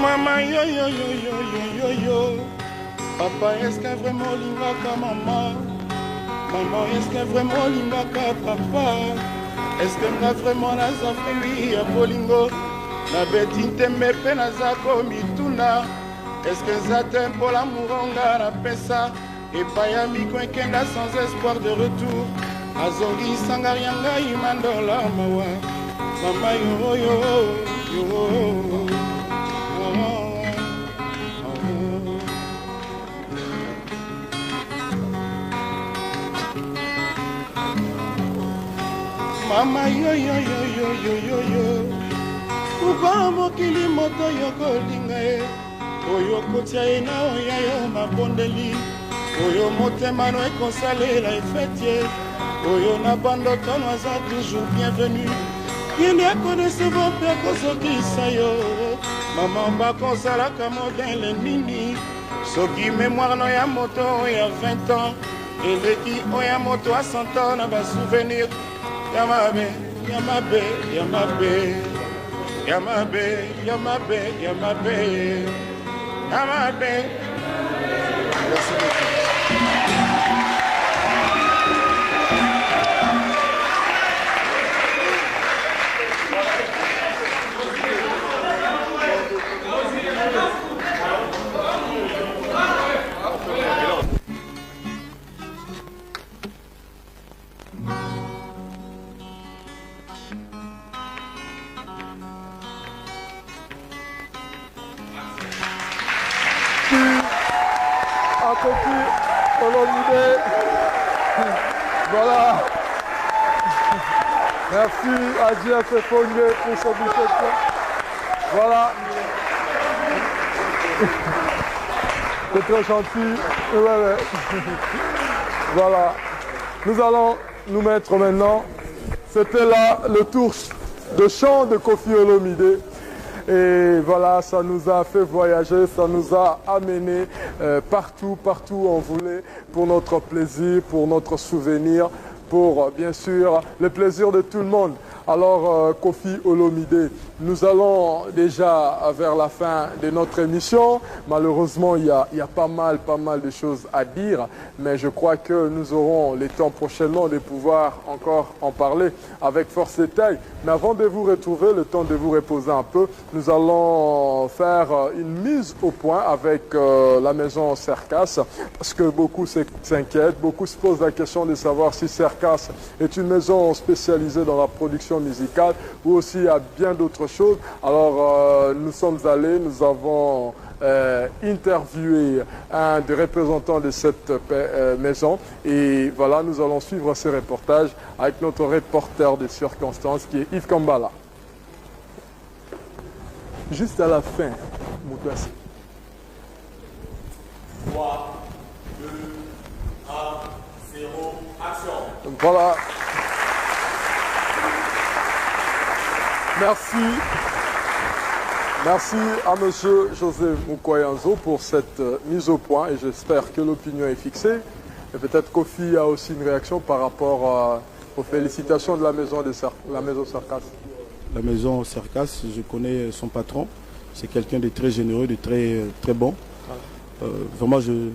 mama yo papa est-ce que vraiment lingaka maman est-ce que vraiment lingaka papa est-ce que nga vraiment naza fruit ya bolingo na beti ntembe mpe naza komituna est-ce que za te mpo lamuronga napesa epai ya miko ekenda sans espoir de retour azongisanga ya ngai mandola mawa mama mama yo pourquoi mokili moto yokolinga ye oyo kotia ye na oya yo mabondeli oyo motema no ekosalela efetie oyo na bandotono aza toujours bienvenu yende akodesevo mpe akozokisa yo mama bakozalaka modele nini soki mémoire no ya moto oyo ya 20 ans eleki oyo ya moto ya 100 ans na basouvenir ya mabe Merci beaucoup. Kofi Olomide. Voilà. Merci à JF Fongé pour son bisection. Voilà. C'est très gentil. Ouais. Voilà. Nous allons nous mettre maintenant. C'était là le tour de chant de Kofi Olomide. Et voilà, ça nous a fait voyager, ça nous a amené partout où on voulait, pour notre plaisir, pour notre souvenir, pour bien sûr le plaisir de tout le monde. Alors Kofi Olomide, nous allons déjà vers la fin de notre émission. Malheureusement, il y a pas mal de choses à dire, mais je crois que nous aurons le temps prochainement de pouvoir encore en parler avec force et taille. Mais avant de vous retrouver, le temps de vous reposer un peu, nous allons faire une mise au point avec la maison Cercas, parce que beaucoup s'inquiètent, beaucoup se posent la question de savoir si Cercas est une maison spécialisée dans la production musicale ou aussi il y a bien d'autres choses. Alors nous sommes allés, nous avons interviewé un des représentants de cette maison et voilà, nous allons suivre ce reportage avec notre reporter de circonstances qui est Yves Kambala. Juste à la fin, Moutouassi. 3, 2, 1, 0. Voilà. Merci. Merci à M. José Moukoyanzo pour cette mise au point et j'espère que l'opinion est fixée. Et peut-être Kofi a aussi une réaction par rapport aux félicitations de la maison Cercas. La maison Cercas, je connais son patron. C'est quelqu'un de très généreux, de très bon. Vraiment, je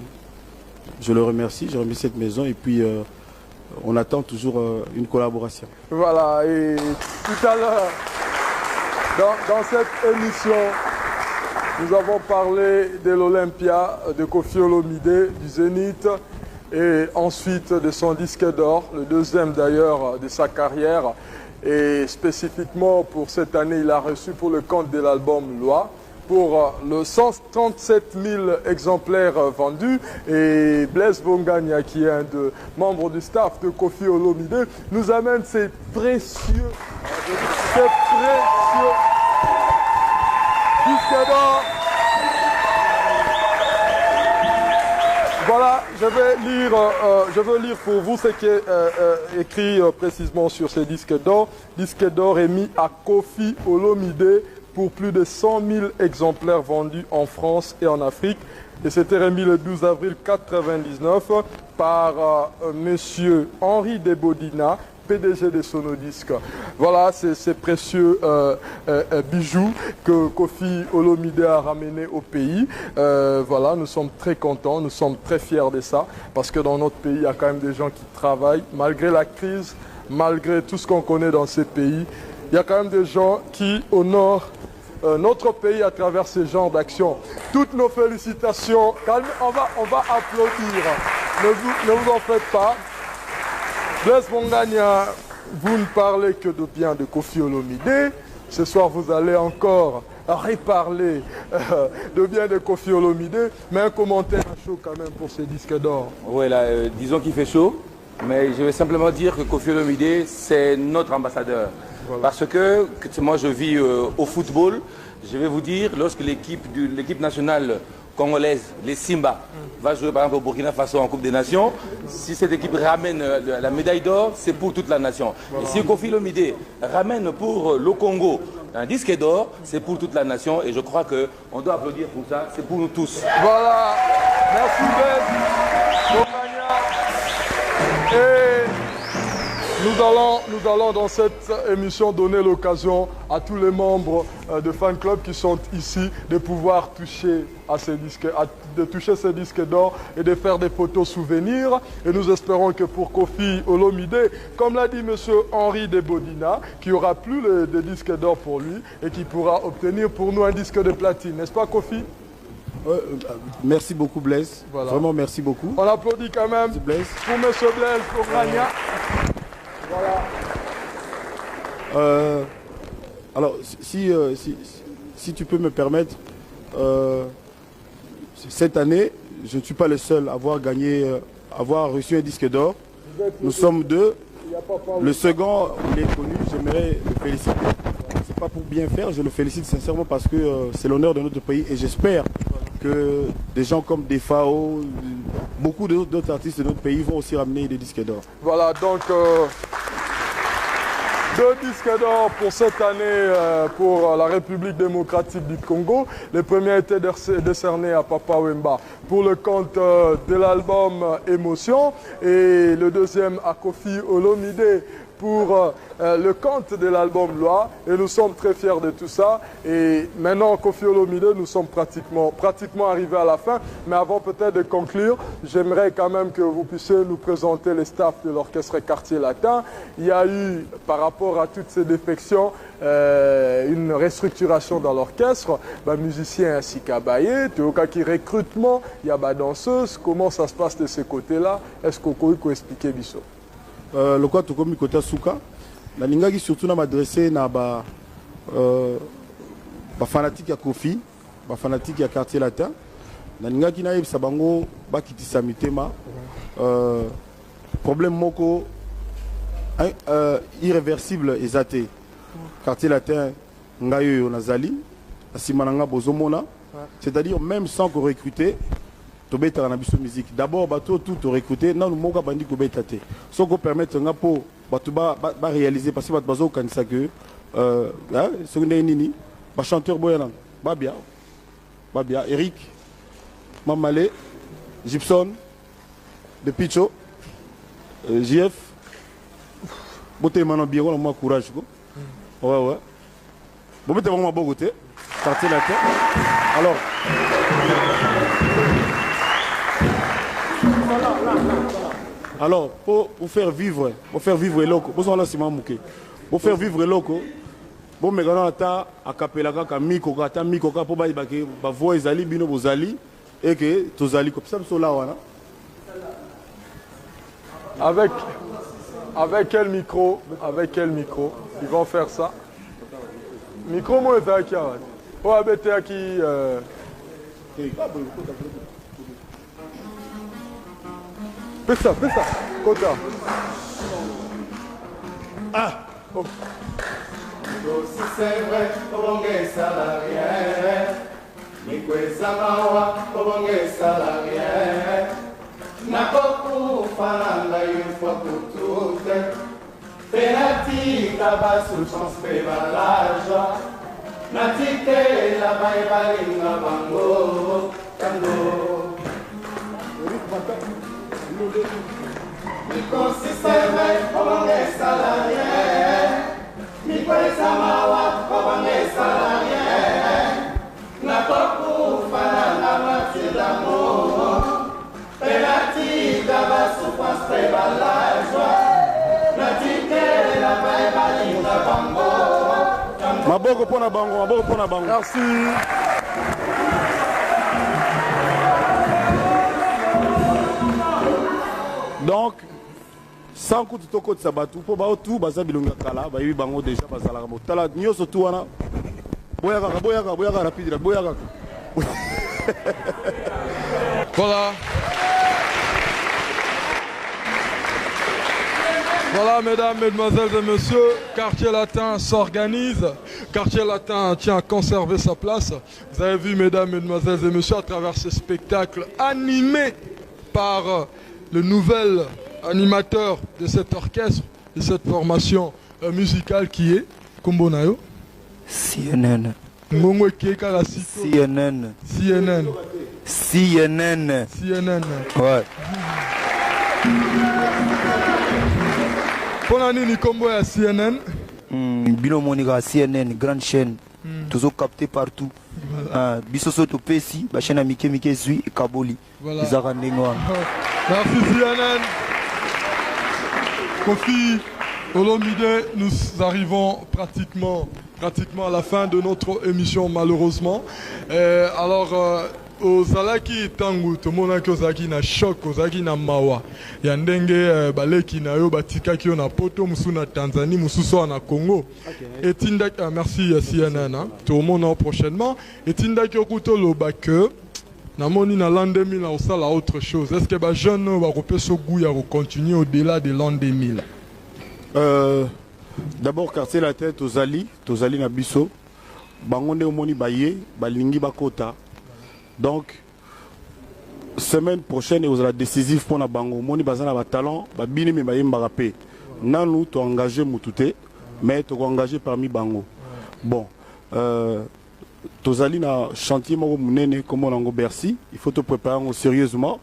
le remercie. Je remercie cette maison et puis on attend toujours une collaboration. Voilà, et tout à l'heure, dans cette émission, nous avons parlé de l'Olympia, de Kofi Olomide, du Zénith, et ensuite de son disque d'or, le deuxième d'ailleurs de sa carrière. Et spécifiquement pour cette année, il a reçu pour le compte de l'album Loi, pour le 137 000 exemplaires vendus. Et Blaise Bongania, qui est un des membres du staff de Kofi Olomide, nous amène ces précieux disques d'or. Voilà, je vais lire pour vous ce qui est écrit précisément sur ces disques d'or. Disque d'or émis à Kofi Olomide pour plus de 100 000 exemplaires vendus en France et en Afrique. Et c'était remis le 12 avril 1999 par monsieur Henri Debodina, PDG de Sonodisc. Voilà, c'est ces précieux bijoux que Kofi Olomide a ramenés au pays. Voilà, nous sommes très contents, nous sommes très fiers de ça, parce que dans notre pays, il y a quand même des gens qui travaillent, malgré la crise, malgré tout ce qu'on connaît dans ces pays. Il y a quand même des gens qui honorent notre pays à travers ce genre d'actions. Toutes nos félicitations. Calme, on va applaudir. Ne vous en faites pas. Blaise Bongania, vous ne parlez que de bien de Kofi Olomide. Ce soir, vous allez encore reparler de bien de Kofi Olomide. Mais un commentaire chaud quand même pour ces disques d'or. Oui, là, disons qu'il fait chaud. Mais je vais simplement dire que Kofi Olomide, c'est notre ambassadeur. Voilà. Parce que moi, je vis au football. Je vais vous dire, lorsque l'équipe nationale congolaise, les Simba, va jouer par exemple au Burkina Faso en Coupe des Nations, si cette équipe ramène la médaille d'or, c'est pour toute la nation. Voilà. Et si Kofi Olomide ramène pour le Congo un disque d'or, c'est pour toute la nation. Et je crois qu'on doit applaudir pour ça, c'est pour nous tous. Voilà, merci Ben. Et nous allons dans cette émission donner l'occasion à tous les membres de fan club qui sont ici de pouvoir toucher à ces disques, de toucher ces disques d'or et de faire des photos souvenirs. Et nous espérons que pour Kofi Olomide, comme l'a dit M. Henri Debodina, qu'il n'y aura plus de disques d'or pour lui et qu'il pourra obtenir pour nous un disque de platine. N'est-ce pas, Kofi? Merci beaucoup, Blaise. Voilà. Vraiment, merci beaucoup. On applaudit quand même pour M. Blaise Bongania. Voilà. Alors, si tu peux me permettre, cette année, je ne suis pas le seul à avoir reçu un disque d'or. Nous sommes deux. Le second, il est connu, j'aimerais le féliciter. C'est pas pour bien faire, je le félicite sincèrement parce que c'est l'honneur de notre pays et j'espère que des gens comme Defao, beaucoup d'autres artistes de notre pays vont aussi ramener des disques d'or. Voilà, donc 2 disques d'or pour cette année pour la République démocratique du Congo. Le premier a été décerné à Papa Wemba pour le compte de l'album Émotion et le deuxième à Kofi Olomide pour le compte de l'album Loi. Et nous sommes très fiers de tout ça. Et maintenant, Kofi Olomide, nous sommes pratiquement arrivés à la fin. Mais avant peut-être de conclure, j'aimerais quand même que vous puissiez nous présenter les staffs de l'orchestre Quartier Latin. Il y a eu, par rapport à toutes ces défections, une restructuration dans l'orchestre. Musicien ainsi qu'abaye, qui recrutement, il y a danseuse. Comment ça se passe de ce côté-là? Est-ce qu'on peut expliquer Bisso? Le quoi tu comme côté Souka, la linga qui surtout n'a m'adressé na ba fanatique à Kofi, ba fanatique à Quartier Latin, la linga qui n'a eu sabango ba kiti samitema, problème moko irréversible ezate. Quartier Latin ngayo nazali, asimananga bozomona, c'est-à-dire même sans qu'on recrute, tobeta na biso musique. D'abord bato tout to recruter na moka bandi ko beta te. So ko permettre nga po bato ba réaliser parce que bato bazo kanisa que ce nini ba chanteur boyana ba bien Eric Mamale Gibson de Picho JF boté mano bien on moi courage ko ouais bon mais vraiment bon côté quartier latin alors alors pour faire vivre loco pour ça c'est mamouké pour faire vivre loco bon mais quand on a à capella ka miko ka pour ba voix ezali bino bozali et que tozali comme ça là wana avec quel micro ils vont faire ça micro mo ezaki awa po abetaki pesa kota Si c'est vrai, obonge salarié, nikweza mawa, obonge salarié, nakoku fananga une fois pour toutes, penati kabasu transfert balage, natite la baïbalinga bango, tango. Nico si c'est vrai, obonge salarié, nikweza mawa, obonge salarié, nakoku fananga mati d'amour, penati kabasu transfert balage, natite la baïbalinga bango. Maboko pona bango. Merci. Donc, sans coup de toko de sabatou, pour bao tout, baza bilunga kala, ba yi bango déjà bazala ramo. Tala nyoso tout wana. Boyaka rapide, boyaka. Voilà. Voilà, mesdames, mesdemoiselles et messieurs, Quartier Latin s'organise. Quartier Latin tient à conserver sa place. Vous avez vu, mesdames, mesdemoiselles et messieurs, à travers ce spectacle animé par le nouvel animateur de cet orchestre, de cette formation musicale qui est Kombonayo. CNN. CNN. Ouais. Pour l'année, ni combo à CNN. Bino Monica, CNN, grande chaîne. Toujours capté partout. Bisoso to Pessi, la chaîne Mike Zui et Kaboli. Voilà. Merci CNN. Kofi Olomide, nous arrivons pratiquement à la fin de notre émission, malheureusement. Ozalaki tangu tomonaki ozalaki na choc ozalaki na mawa ya ndenge baleki na yo batikaki yo na poto musu na Tanzanie mususu na Congo etindaki merci ya CNN tomona prochainement etindaki okuto loba que namoni na l'an 2000 na osala autre chose. Est-ce que ba jeune ba kopeso goût ya continuer au-delà de l'an 2000? D'abord Quartier Latin tozali na biso bango nde omoni baye balingi bakota. Donc, semaine prochaine, vous allez décisif pour la bango. Moni bazana ba talent, ba bini me baye mbarapé. Nanou to engagé mutute, mais to engagé parmi bango. Bon, tozali na chantier moko munene comme on en Bercy. Il faut te préparer sérieusement.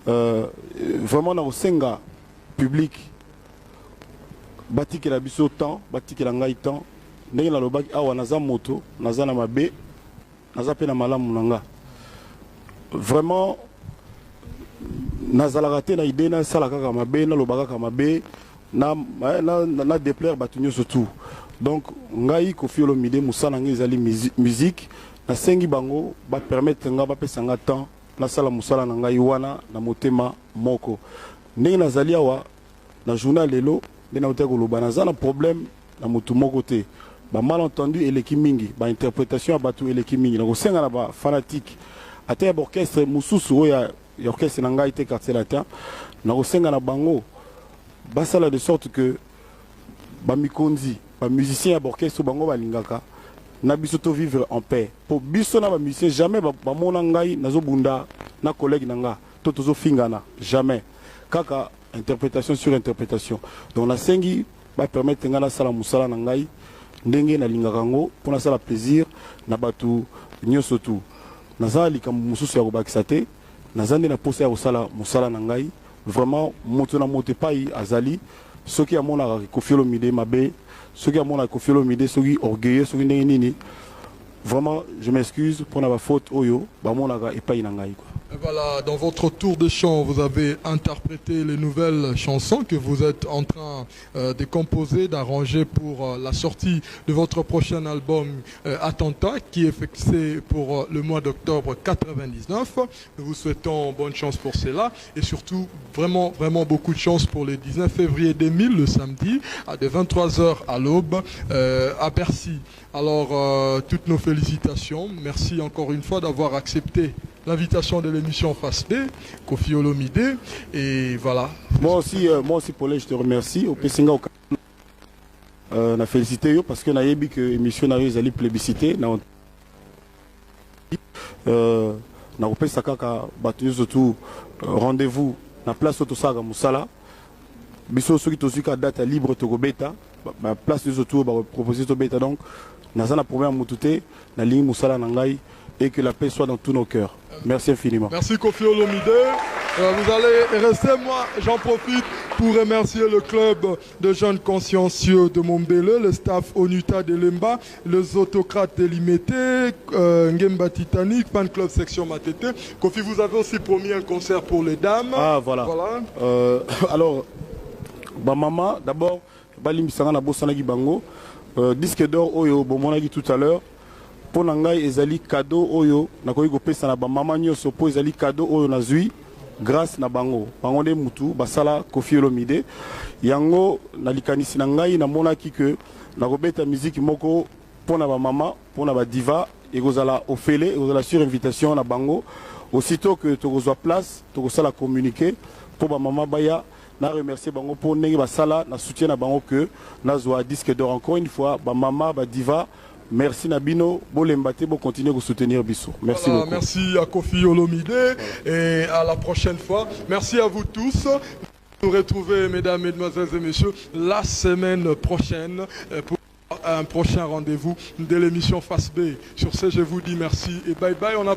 Vraiment na osenga public. Bati ke la biso temps, bati ke la ngai temps. Ndenge na lobaki awa naza moto, naza na mabe, naza pe na malamu nanga. Vraiment nazala raté na idée na sala kaka mabe na lobaka kaka mabe na déplaire batunyo surtout. Donc ngai Koffi Olomide musana ngezali musique na sengi bango ba permettre nga ba pesa nga temps na sala musala na ngai wana na motema moko. Ndenge nazali awa na journal lelo ndena oteko loba na problème na motu moko te. Ba malentendu eleki mingi, ba interprétation batu eleki mingi. Na kosenga na ba fanatique ate orchestre mususu ya orchestre na ngai te Quartier Latin na kosenga na bango basala de sorte que ba mikonzi ba musicien ya orchestre bango balingaka na biso to vivre en paix pour biso na ba musicien jamais ba mona ngai nazo bunda na collègue nanga to tozo fingana jamais kaka interprétation sur interprétation donc na sengi ba permettre ngana sala musala na ngai ndenge na lingaka ngo pona sala plaisir na batu nyoso tu naza likambo mususu ya kobakisa te naza nde na posa ya kosala musala na ngai vraiment moto na moto epai azali soki amonaka Koffi Olomide mabe soki amonaka Koffi Olomide soki orgueilleux soki ndenge nini vraiment je m'excuse pour la faute oyo bamonaka epai na ngai quoi. Voilà, dans votre tour de chant, vous avez interprété les nouvelles chansons que vous êtes en train de composer, d'arranger pour la sortie de votre prochain album Attentat, qui est fixé pour le mois d'octobre 99. Nous vous souhaitons bonne chance pour cela et surtout vraiment beaucoup de chance pour le 19 février 2000, le samedi, à de 23h à l'aube, à Bercy. Alors, toutes nos félicitations. Merci encore une fois d'avoir accepté l'invitation de l'émission Face B, Koffi Olomide, et voilà. Moi aussi Paulin, je te remercie. Au Pessinga, on a félicité parce que na yebi que l'émission na eu plébiscité na opesa kaka batu surtout rendez-vous na place autosaga musala biso soki tozuka date libre tokobeta ba place surtout ba proposer to beta donc naza na problème mutute na ligne musala na ngai et que la paix soit dans tous nos cœurs. Merci infiniment. Merci Koffi Olomide. Vous allez rester, moi j'en profite pour remercier le club de jeunes consciencieux de Mombele, le staff Onuta de Lemba, les autocrates de Limete, Ngemba Titanic, Fan Club Section Matete. Koffi, vous avez aussi promis un concert pour les dames. Ah voilà. Alors, maman, d'abord, Balim Sangana Bosanagi Bango, disque d'or Oyo, Bomonagi tout à l'heure. Pour nangai ezali cadeau oyo nakoki kopesa na ba mama nyoso po ezali cadeau oyo nazui grâce na bango de mutu basala Koffi Olomide yango na likanisi na ngai na monaki que nakobeta musique moko pona ba mama pona ba diva ekozala ofele ekozala sur invitation na bango aussitôt que tokozwa place tokosala communiquer pour ba mama baya na remercier bango pour ndenge basala na soutien na bango que nazwa disque d'or encore une fois ba mama ba diva. Merci Nabino, Bolembate, pour continuer à soutenir Bissou. Merci beaucoup. Merci à Koffi Olomide et à la prochaine fois. Merci à vous tous. Nous retrouver, mesdames, mesdemoiselles et messieurs, la semaine prochaine pour un prochain rendez-vous de l'émission Face B. Sur ce, je vous dis merci et bye bye. On a